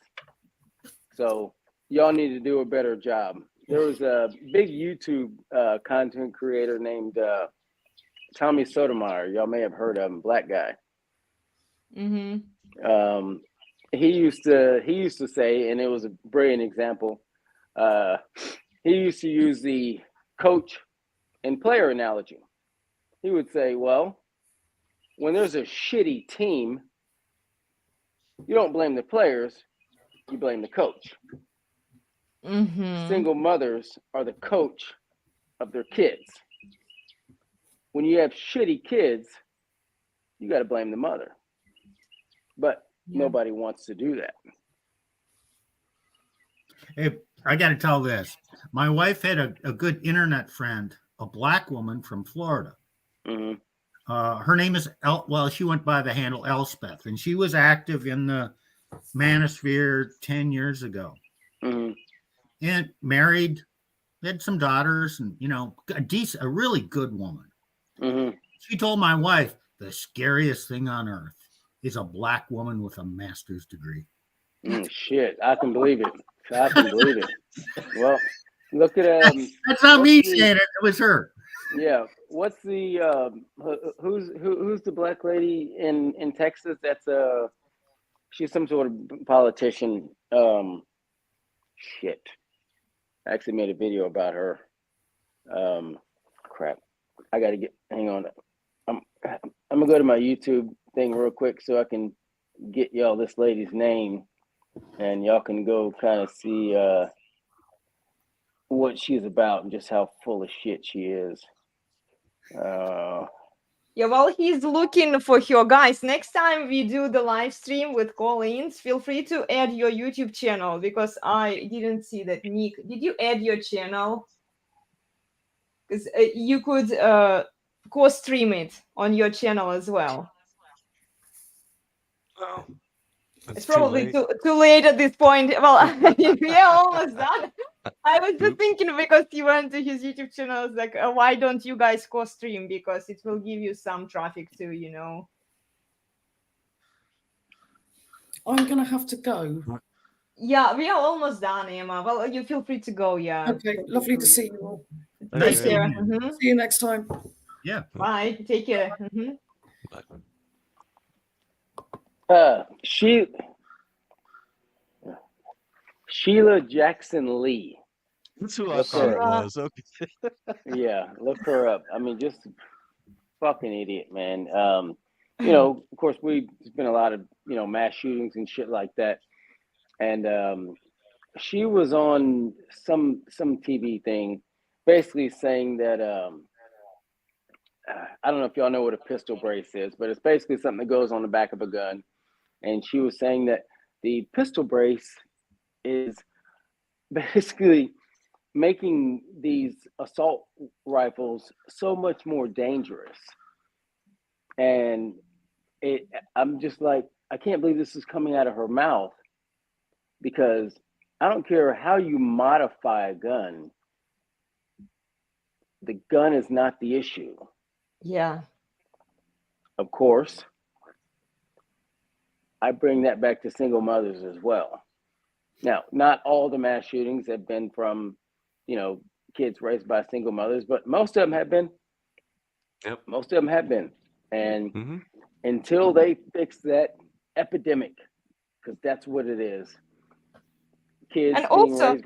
So y'all need to do a better job. There was a big YouTube content creator named Tommy Sotomayor. Y'all may have heard of him, black guy. He used to say, and it was a brilliant example. He used to use the coach and player analogy. He would say, well, when there's a shitty team, you don't blame the players, you blame the coach. Single mothers are the coach of their kids. When you have shitty kids, you got to blame the mother. But nobody wants to do that. Hey, I got to tell this. My wife had a good internet friend, a black woman from Florida. Her name is she went by the handle Elspeth, and she was active in the manosphere 10 years ago. And married, had some daughters, and a really good woman. She told my wife the scariest thing on earth is a black woman with a master's degree. Shit, I can believe it. Well, look at that's not me saying it. It was her. Yeah. What's the who's the black lady in Texas? That's she's some sort of politician. Shit. I actually made a video about her. Crap. I gotta hang on. I'm gonna go to my YouTube thing real quick so I can get y'all this lady's name, and y'all can go kind of see what she's about and just how full of shit she is. Yeah, well, he's looking for your guys. Next time we do the live stream with call-ins, feel free to add your YouTube channel because I didn't see that. Nick, did you add your channel? Because you could co-stream it on your channel as well. Oh, It's too probably late. too late at this point. Well, we are almost done. I was just Oops. thinking because he went to his YouTube channel, I was like, why don't you guys co-stream? Because it will give you some traffic too, you know. I'm going to have to go. Yeah, we are almost done, Eamma. Well, you feel free to go, yeah. Okay, lovely to see you all. Nice Take care. seeing you. Mhm. See you next time. Yeah. Bye. Take care. Mhm. Sheila Jackson Lee. That's who I Look thought her it up. was. Okay. Yeah, look her up. I mean, just fucking idiot, man. You know, of course, there's been a lot of, you know, mass shootings and shit like that. And she was on some TV thing, basically saying that I don't know if y'all know what a pistol brace is, but it's basically something that goes on the back of a gun. And she was saying that the pistol brace is basically making these assault rifles so much more dangerous. And I'm just like, I can't believe this is coming out of her mouth, because I don't care how you modify a gun, the gun is not the issue. Yeah. Of course, I bring that back to single mothers as well. Now, not all the mass shootings have been from, you know, kids raised by single mothers, but most of them have been. Yep. Most of them have been. And Mm-hmm. until they fix that epidemic, because that's what it is, kids And being also, raised.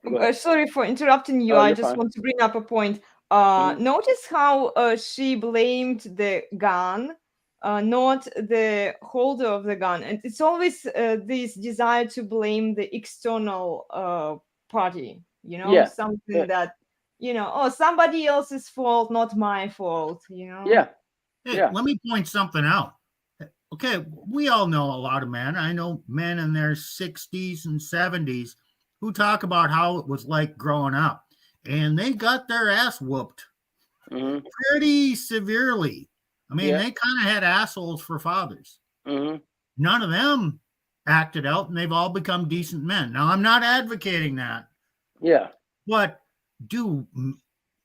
Go ahead. sorry for interrupting you. Oh, I you're just fine. want to bring up a point. Mhm. Notice how she blamed the gun, not the holder of the gun. And it's always this desire to blame the external party, you know, Yeah. something that, you know, oh, somebody else's fault, not my fault, you know? Yeah. Hey, Yeah. let me point something out. Okay, we all know a lot of men. I know men in their 60s and 70s who talk about how it was like growing up, and they got their ass whooped Mm-hmm. pretty severely. I mean, Yeah. they kind of had assholes for fathers. Mm-hmm. None of them acted out, and they've all become decent men. Now, I'm not advocating that, Yeah. but do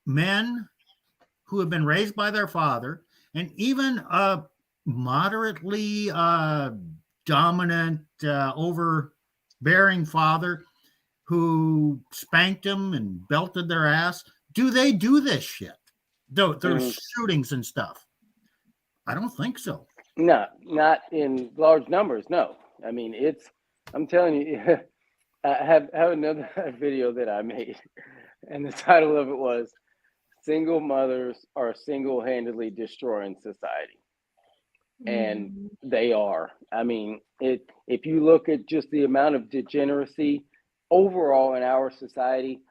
men who have been raised by their father, and even moderately dominant, overbearing father who spanked them and belted their ass, do they do this shit? There's shootings and stuff. I don't think so. No, not in large numbers. No, I mean, I'm telling you, I have another video that I made, and the title of it was "Single Mothers Are Single-Handedly Destroying Society." And they are. I mean, if you look at just the amount of degeneracy overall in our society,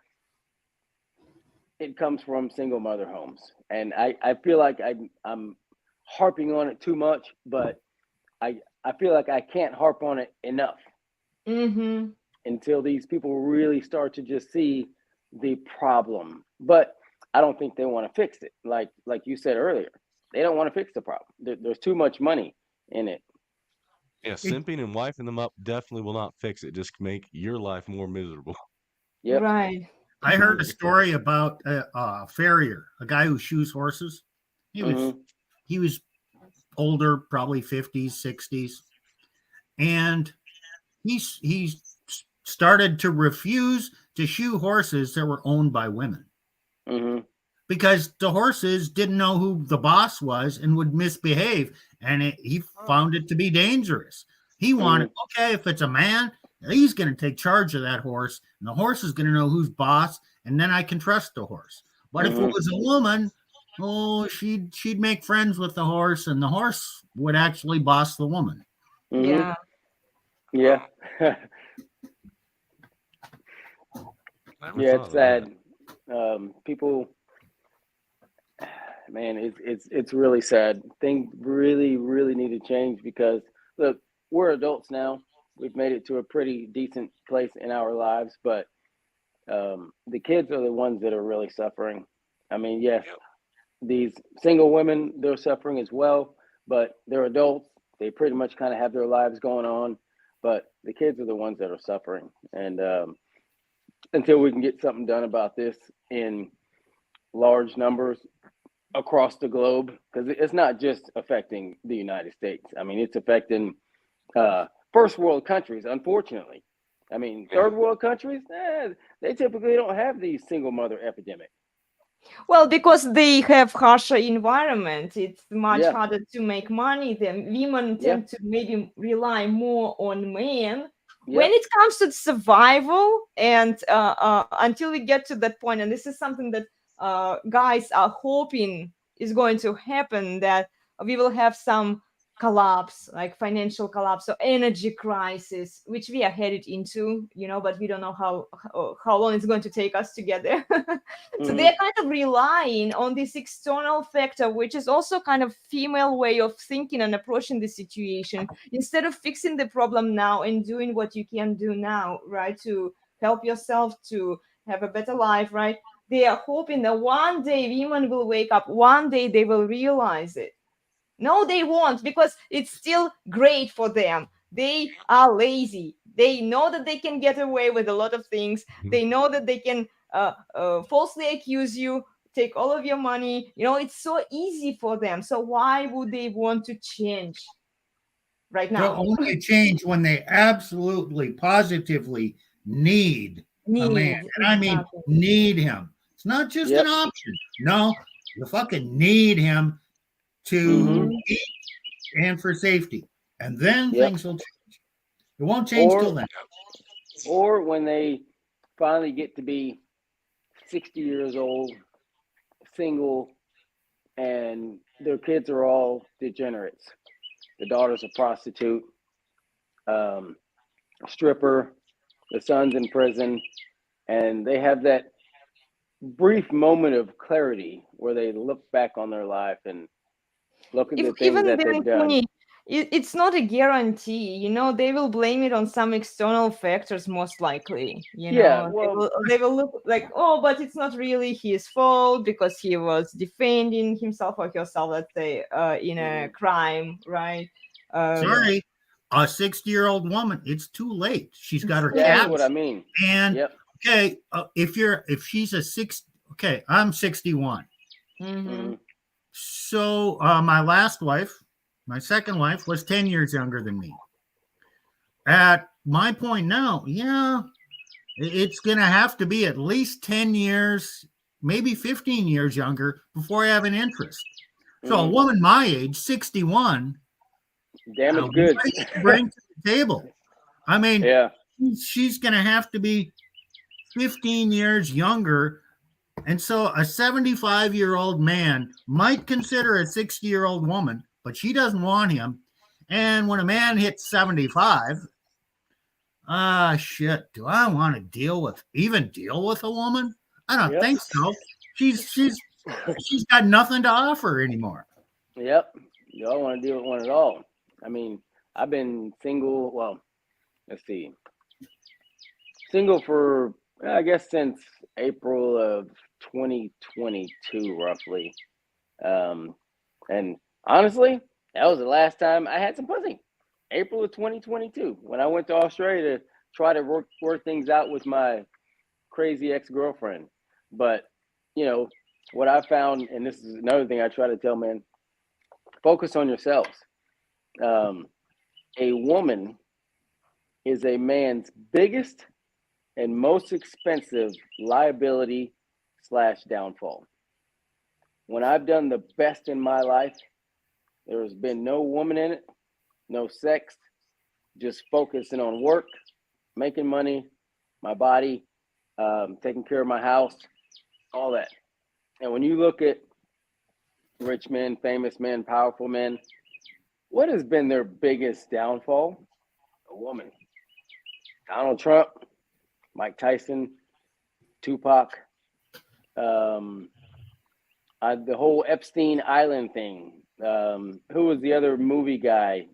it comes from single mother homes. And I feel like I'm harping on it too much, but I feel like I can't harp on it enough until these people really start to just see the problem. But I don't think they want to fix it. Like you said earlier, they don't want to fix the problem. There's too much money in it. Yeah, simping and wifing them up definitely will not fix it. Just make your life more miserable. Yep. Right. I heard a story about a farrier, a guy who shoes horses. He was older, probably 50s, 60s, and he started to refuse to shoe horses that were owned by women because the horses didn't know who the boss was and would misbehave, and he found it to be dangerous. He wanted, okay, if it's a man, he's going to take charge of that horse, and the horse is going to know who's boss, and then I can trust the horse. But if it was a woman, oh, she'd make friends with the horse, and the horse would actually boss the woman. Yeah. Yeah. Yeah, it's sad. People, man, it's really sad. Things really need to change because look, we're adults now. We've made it to a pretty decent place in our lives, but the kids are the ones that are really suffering. I mean, yes, these single women, they're suffering as well, but they're adults. They pretty much kind of have their lives going on, but the kids are the ones that are suffering. And until we can get something done about this in large numbers across the globe, because it's not just affecting the United States. I mean, it's affecting first world countries, unfortunately. I mean, third world countries, they typically don't have these single mother epidemic. Well, because they have harsher environment, it's much Yeah. harder to make money. Then women Yeah. tend to maybe rely more on men Yep. when it comes to survival. And until we get to that point, and this is something that guys are hoping is going to happen, that we will have some collapse, like financial collapse or energy crisis, which we are headed into, but we don't know how long it's going to take us to get there. So Mhm. they're kind of relying on this external factor, which is also kind of female way of thinking and approaching the situation, instead of fixing the problem now and doing what you can do now, right, to help yourself to have a better life, right? They are hoping that one day women will wake up, one day they will realize it. No, they won't, because it's still great for them. They are lazy. They know that they can get away with a lot of things. They know that they can falsely accuse you, take all of your money. It's so easy for them. So why would they want to change right They'll now? only change when they absolutely, positively need a man. And I mean, Exactly. need him. It's not just Yep. an option. No, you fucking need him to Mhm. eat and for safety. And then Yep. things will change. It won't change till then. Or when they finally get to be 60 years old, single, and their kids are all degenerates. The daughter's a prostitute, a stripper, the son's in prison, and they have that brief moment of clarity where they look back on their life and look at the things Even that then, they've done. Tony, it's not a guarantee. They will blame it on some external factors, most likely. Yeah, well, They will look like, oh, but it's not really his fault because he was defending himself or herself, let's say, in a crime, right? Sorry, a 60-year-old woman, it's too late. She's got her that's cats. what I mean. And Yep. okay, if she's a okay, I'm 61. Mhm. So my second wife was 10 years younger than me. At my point now, yeah, it's going to have to be at least 10 years, maybe 15 years younger before I have an interest. So a woman my age, 61, Damaged goods. what does she bring to the table? I mean, Yeah. she's going to have to be 15 years younger. And so a 75-year-old man might consider a 60-year-old woman, but she doesn't want him. And when a man hits 75, shit, do I want to deal with a woman? I don't Yep. think so. She's got nothing to offer anymore. Yep. You don't want to deal with one at all. I mean, I've been single, well, let's see. Single for, I guess, since April of 2022, roughly. And honestly, that was the last time I had some pussy. April of 2022, when I went to Australia to try to work things out with my crazy ex-girlfriend. But, what I found, and this is another thing I try to tell men, focus on yourselves. A woman is a man's biggest and most expensive liability / downfall. When I've done the best in my life, there has been no woman in it, no sex, just focusing on work, making money, my body, taking care of my house, all that. And when you look at rich men, famous men, powerful men, what has been their biggest downfall? A woman. Donald Trump, Mike Tyson, Tupac. The whole Epstein Island thing. Who was the other movie guy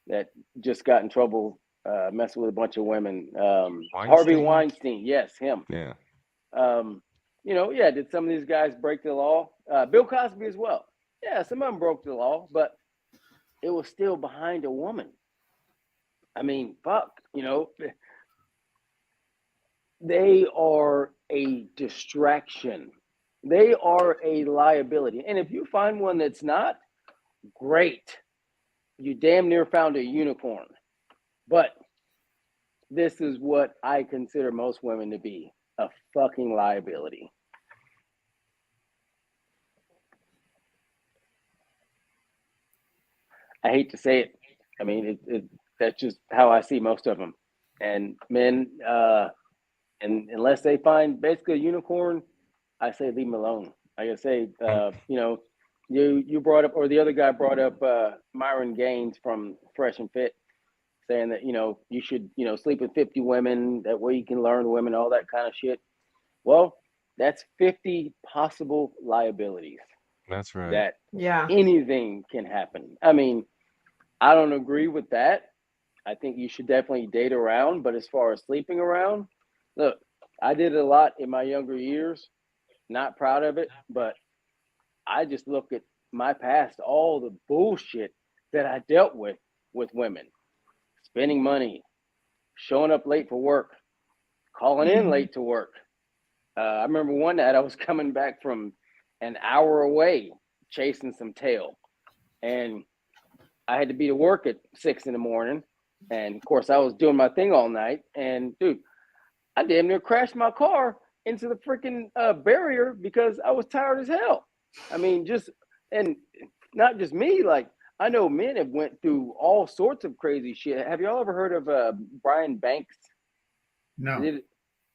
that just got in trouble messing with a bunch of women? Harvey Weinstein. Yes, him. Yeah. Did some of these guys break the law? Bill Cosby as well. Yeah, some of them broke the law, but it was still behind a woman. I mean, fuck, they are a distraction. They are a liability. And if you find one that's not, great. You damn near found a unicorn. But this is what I consider most women to be, a fucking liability. I hate to say it. I mean, that's just how I see most of them. And men, and unless they find basically a unicorn, I say leave them alone. Like I say, you brought up, or the other guy brought up Myron Gaines from Fresh and Fit, saying that, you should, sleep with 50 women. That way you can learn women, all that kind of shit. Well, that's 50 possible liabilities. That's right. That anything can happen. I mean, I don't agree with that. I think you should definitely date around. But as far as sleeping around, look, I did it a lot in my younger years. Not proud of it, but I just look at my past, all the bullshit that I dealt with women, spending money, showing up late for work, calling in late to work. I remember one night I was coming back from an hour away chasing some tail, and I had to be to work at 6 a.m. And of course I was doing my thing all night, and dude, I damn near crashed my car into the freaking barrier because I was tired as hell. I mean, and not just me, like I know men have went through all sorts of crazy shit. Have y'all ever heard of Brian Banks? No.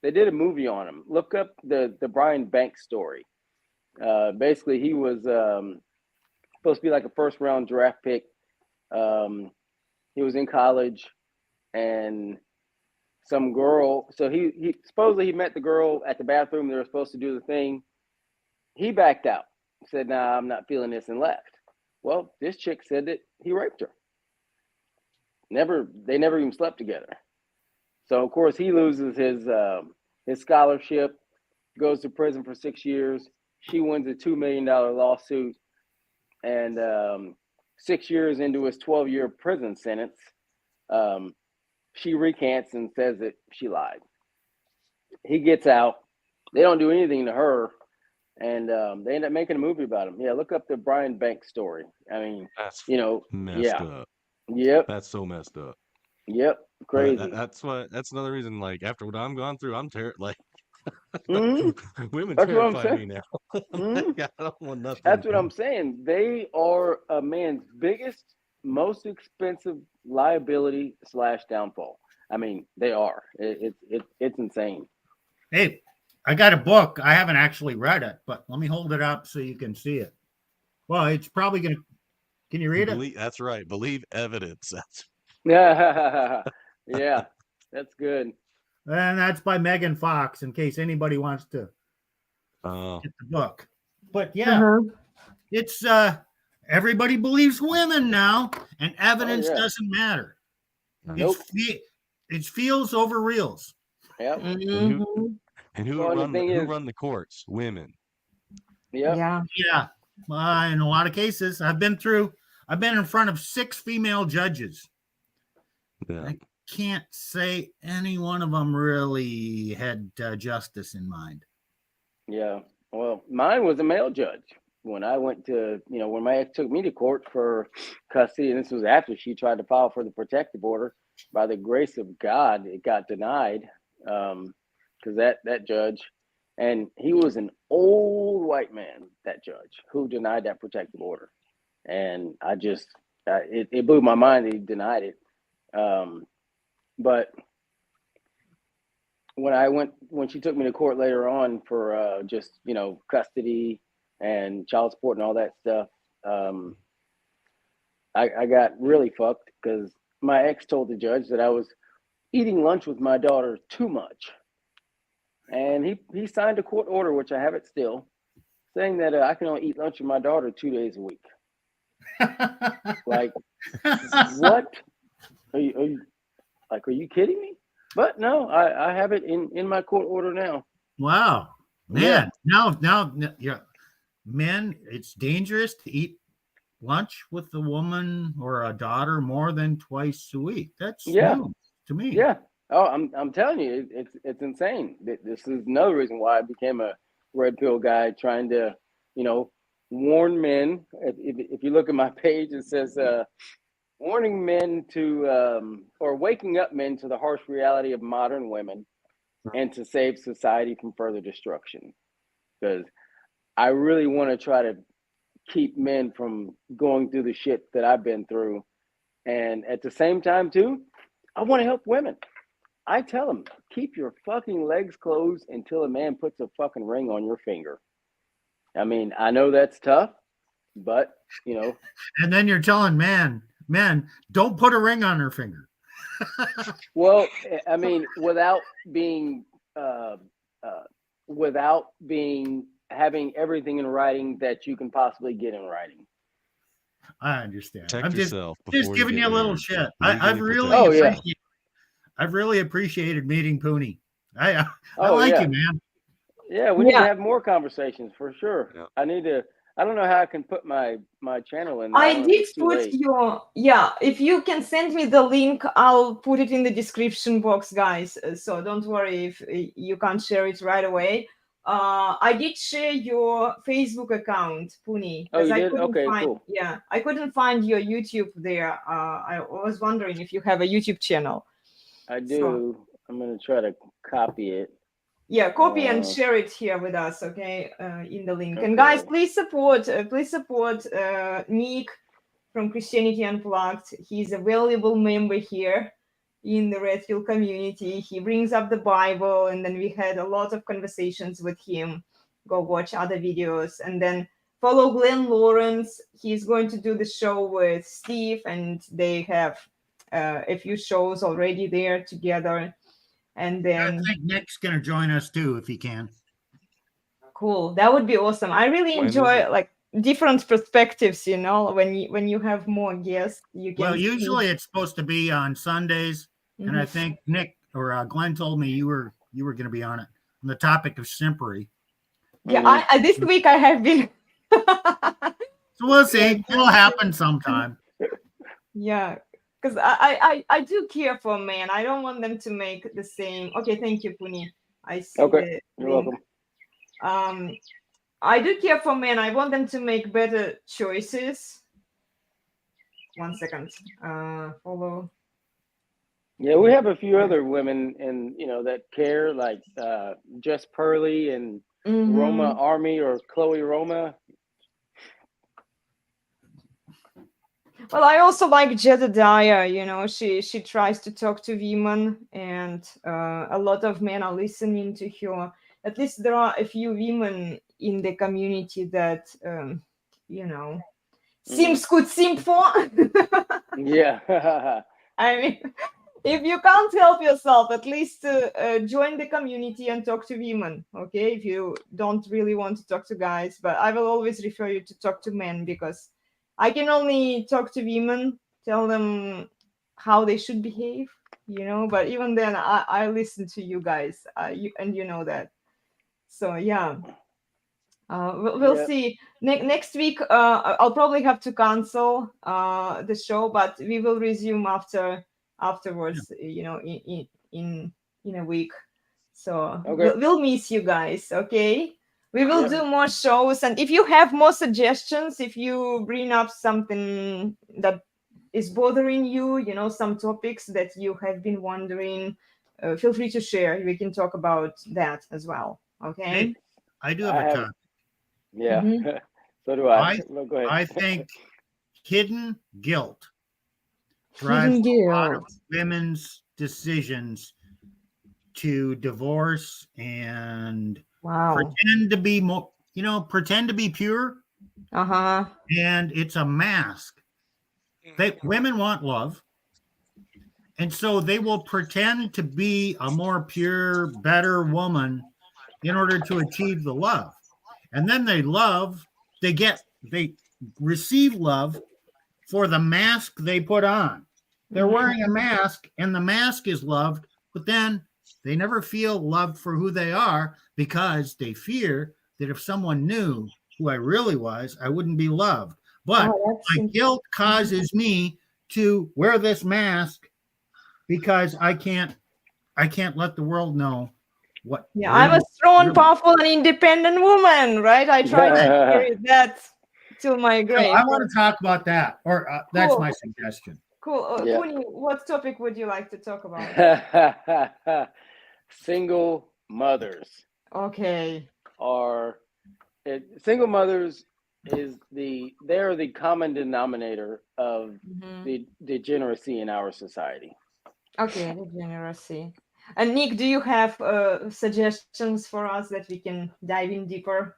They did a movie on him. Look up the Brian Banks story. Basically, he was supposed to be like a first round draft pick. He was in college, and some girl. So he supposedly he met the girl at the bathroom. They were supposed to do the thing. He backed out. Said, "Nah, I'm not feeling this," and left. Well, this chick said that he raped her. They never even slept together. So of course he loses his scholarship, goes to prison for 6 years. She wins a $2 million lawsuit, and 6 years into his 12-year prison sentence, she recants and says that she lied. He gets out. They don't do anything to her, and they end up making a movie about him. Yeah, look up the Brian Banks story. I mean, that's messed up. Yep. That's so messed up. Yep. Crazy. That's another reason. Like after what I'm gone through, I'm terrified. Like women That's terrify me now. Like, I don't want nothing. That's what I'm saying. They are a man's biggest, most expensive liability / downfall. I mean, they are. It's insane. Hey, I got a book. I haven't actually read it, but let me hold it up so you can see it. Well, it's probably going to. Can you read it? That's right. Believe evidence. Yeah, that's good. And that's by Megan Fox, in case anybody wants to get the book. But yeah, it's everybody believes women now, and evidence doesn't matter. Nope. It's feels over reals. Yep. And who run the courts? Women. Yep. Yeah. In a lot of cases, I've been in front of 6 female judges. Yeah. I can't say any one of them really had justice in mind. Yeah. Well, mine was a male judge. When I went to, when my ex took me to court for custody, and this was after she tried to file for the protective order, by the grace of God, it got denied. Because that judge, and he was an old white man, that judge, who denied that protective order. And I just, it blew my mind that he denied it. But when she took me to court later on for just, custody and child support and all that stuff, I got really fucked because my ex told the judge that I was eating lunch with my daughter too much. And he signed a court order, which I have it still, saying that I can only eat lunch with my daughter 2 days a week. Like, what? Are you kidding me? But no, I have it in my court order now. Wow, Yeah. man! Now, yeah, men, it's dangerous to eat lunch with a woman or a daughter more than twice a week. That's new to me. Yeah. Oh, I'm telling you, it's insane. This is another reason why I became a red pill guy, trying to, warn men. If you look at my page, it says warning men to or waking up men to the harsh reality of modern women and to save society from further destruction. Because I really want to try to keep men from going through the shit that I've been through. And at the same time, too, I want to help women. I tell them, keep your fucking legs closed until a man puts a fucking ring on your finger. I mean, I know that's tough, but, And then you're telling men, don't put a ring on her finger. Well, I mean, without having everything in writing that you can possibly get in writing. I understand. Protect I'm just yourself just before giving get you a little married. shit. Legally I've really appreciated meeting Poonie. I Oh, like yeah. you, man. Yeah, we need to have more conversations for sure. Yeah. I don't know how I can put my channel in there. I don't know if did it's too put late. if you can send me the link, I'll put it in the description box, guys. So don't worry if you can't share it right away. I did share your Facebook account, Puni. Oh, you I did? couldn't Okay, find, cool. Yeah, I couldn't find your YouTube there. I was wondering if you have a YouTube channel. I do. So, I'm going to try to copy it. yeah, copy and share it here with us, okay? In the link. Okay. And guys, please support Nick from Christianity Unplugged. He's a valuable member here in the Red Pill community. He brings up the Bible, and then we had a lot of conversations with him. Go watch other videos, and then follow Glenn Lawrence. He's going to do the show with Steve, and they have a few shows already there together. And then I think Nick's gonna join us too if he can. Cool, that would be awesome. I really When is enjoy it? like different perspectives, when you have more guests, you can Well, see- usually it's supposed to be on Sundays, and I Mhm. think Nick or Glenn told me you were going to be on it on the topic of simpery. Yeah, I this week I have been So we'll see. It'll happen sometime. yeah, because I do care for men. I don't want them to make the same. Okay, thank you, Puni. I see Okay, the you're link. welcome. I do care for men. I want them to make better choices. 1 second. Follow. Yeah, we have a few other women that care, like Jess Purley and Mhm. Roma Army or Chloe Roma. Well, I also like Jedediah. She tries to talk to women, and a lot of men are listening to her. At least there are a few women in the community that Simps could simp for. Yeah. I mean, if you can't help yourself, at least join the community and talk to women, okay? If you don't really want to talk to guys, but I will always refer you to talk to men, because I can only talk to women, tell them how they should behave, but even then I listen to you guys, and you know that. So yeah. We'll Yeah. see. Next week, I'll probably have to cancel the show, but we will resume afterwards. In a week. So Okay. we'll miss you guys. Okay, we will Yeah. do more shows, and if you have more suggestions, if you bring up something that is bothering you, some topics that you have been wondering, feel free to share. We can talk about that as well. Okay. Hey, I do have a comment. Yeah. Mhm. So do I. Well, go ahead. I think hidden guilt drives Hidden a lot of guilt. women's decisions to divorce and Wow. pretend to be pretend to be pure, Uh-huh. and it's a mask. Women want love, and so they will pretend to be a more pure, better woman in order to achieve the love. and then they receive love for the mask they put on. They're wearing a mask, and the mask is loved, but then they never feel loved for who they are because they fear that if someone knew who I really was, I wouldn't be loved. But my guilt causes me to wear this mask because I can't let the world know what. Yeah, I'm a strong, really, powerful, and independent woman, right? I try to carry that till my grave. I want to talk about that, or that's Cool. my suggestion. Cool. Yeah. Puni, what topic would you like to talk about? Single mothers Okay. single mothers they're the common denominator of the degeneracy in our society. Okay, degeneracy. And Nick, do you have suggestions for us that we can dive in deeper?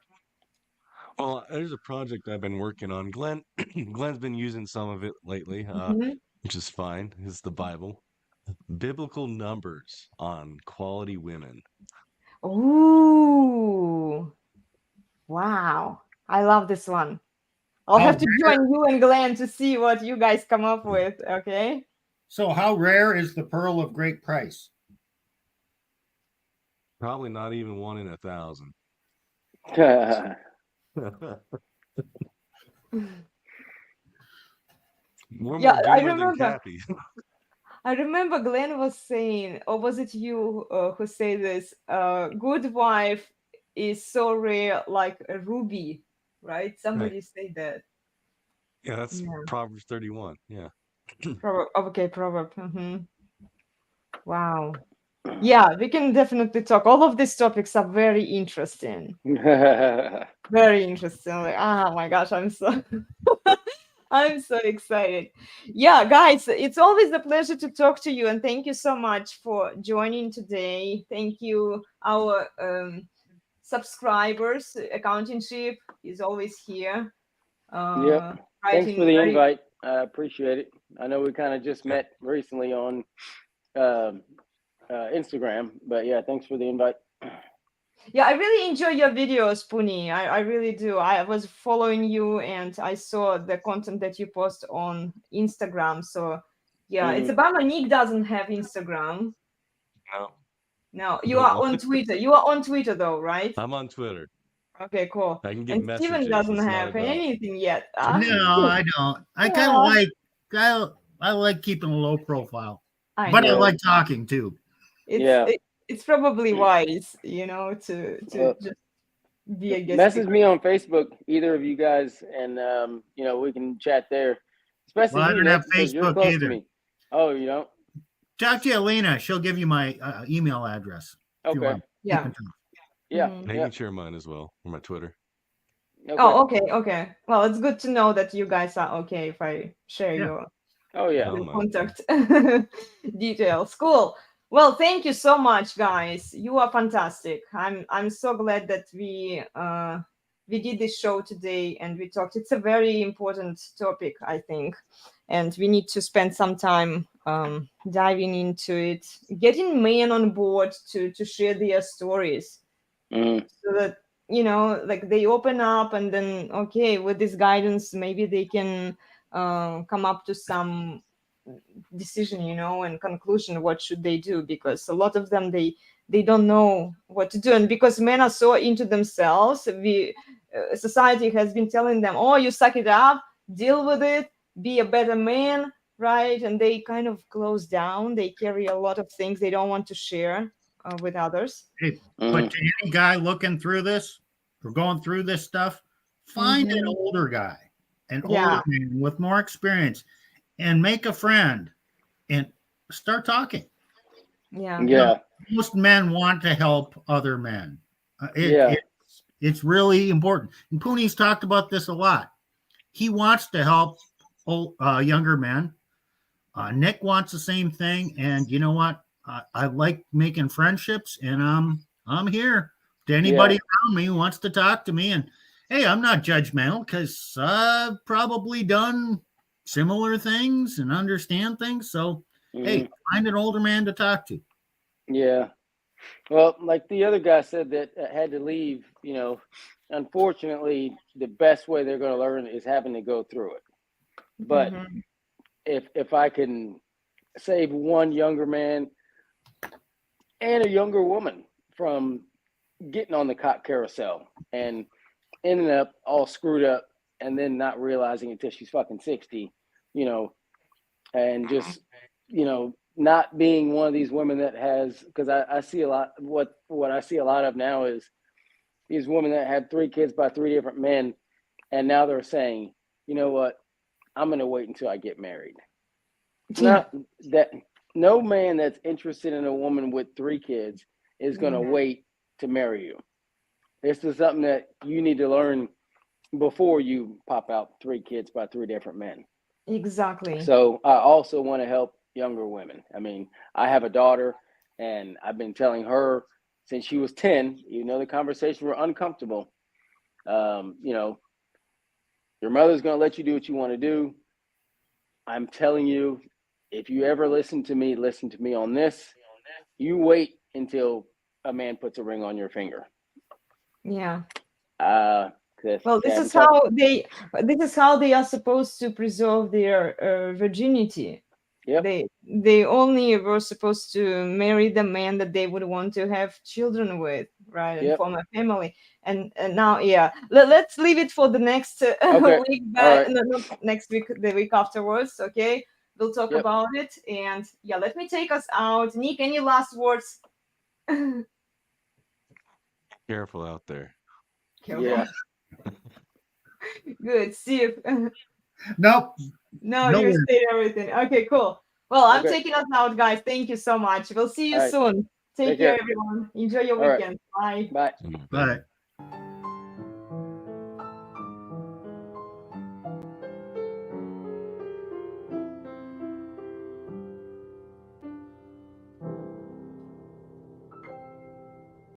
Well, there's a project I've been working on. Glenn's been using some of it lately, which is fine. It's the Bible. Biblical numbers on quality women. Ooh. Wow. I love this one. I'll have to join you and Glenn to see what you guys come up with. Okay. So how rare is the pearl of great price? Probably not even 1 in 1,000. Yeah, I remember. I remember Glenn was saying, or was it you who said this? Good wife is so rare, like a ruby, right? Somebody said that. Yeah, that's Proverbs 31. Yeah. Proverb. Wow. Yeah, we can definitely talk. All of these topics are very interesting. Very interesting. Like, oh my gosh, I'm so I'm so excited. Yeah, guys, it's always a pleasure to talk to you, and thank you so much for joining today. Thank you, our subscribers. Accounting Ship is always here. Yeah. Thanks for the invite. I appreciate it. I know we kind of just met recently on Instagram, but yeah, thanks for the invite. Yeah, I really enjoy your videos, Puni. I really do. I was following you and I saw the content that you post on Instagram. So yeah, it's a bummer Nick doesn't have Instagram. No, you are on Twitter. You are on Twitter though, right? I'm on Twitter. Okay, cool. I can get And messages. Steven doesn't have anything yet. No, I don't. I kind of I like keeping a low profile, but I like talking too. It's probably wise, to just be a guest. Message me on Facebook, either of you guys, and we can chat there. Especially I don't have Facebook you're close either. to me. Oh, you don't? Talk to Elena. She'll give you my email address. Okay. Yeah. Yeah. I can share mine as well, or my Twitter. Okay. Oh, okay. Well, it's good to know that you guys are okay if I share your contact details. Cool. Well, thank you so much, guys. You are fantastic. I'm so glad that we did this show today and we talked. It's a very important topic, I think, and we need to spend some time diving into it, getting men on board to share their stories, so that like they open up, and then with this guidance, maybe they can come up to some decision, and conclusion, what should they do, because a lot of them they don't know what to do, and because men are so into themselves, society has been telling them, oh, you suck it up, deal with it, be a better man, right? And they kind of close down. They carry a lot of things they don't want to share with others. Hey, but to any guy looking through this or going through this stuff, find an older guy, an older man with more experience, and make a friend and start talking. Most men want to help other men. It's really important. And Puni's talked about this a lot. He wants to help younger men. Nick wants the same thing. And you know what? I like making friendships, and I'm here to anybody around me who wants to talk to me. And hey, I'm not judgmental because I've probably done similar things and understand things. So hey, find an older man to talk to. Yeah. Well, like the other guy said that had to leave, unfortunately, the best way they're going to learn is having to go through it. But Mhm. if I can save one younger man and a younger woman from getting on the cop carousel and ending up all screwed up and then not realizing until she's fucking 60, and just, not being one of these women that has, because I see a lot, what I see a lot of now is these women that had 3 kids by 3 different men, and now they're saying, you know what, I'm going to wait until I get married. Yeah. Not that no man that's interested in a woman with 3 kids is going to Yeah. wait to marry you. This is something that you need to learn before you pop out 3 kids by 3 different men. Exactly. So I also want to help younger women. I mean, I have a daughter, and I've been telling her since she was 10, the conversations were uncomfortable. Your mother's going to let you do what you want to do. I'm telling you, if you ever listen to me on this. You wait until a man puts a ring on your finger. Yeah. Well, this is how they are supposed to preserve their virginity. Yep. They only were supposed to marry the man that they would want to have children with, right? And Yep. form a family. And now, yeah, let's leave it for the next Okay. week. All right. No, not next week, the week afterwards. Okay, we'll talk Yep. about it. And yeah, let me take us out. Nick, any last words? Careful out there. Careful. Yeah. Good. See you. Nope. No, No you worries. say everything. Okay, cool. Well, I'm Okay. taking us out, guys. Thank you so much. We'll see you All right. soon. Take Take care, care. everyone. Enjoy your All right. weekend. Bye. Bye. Bye.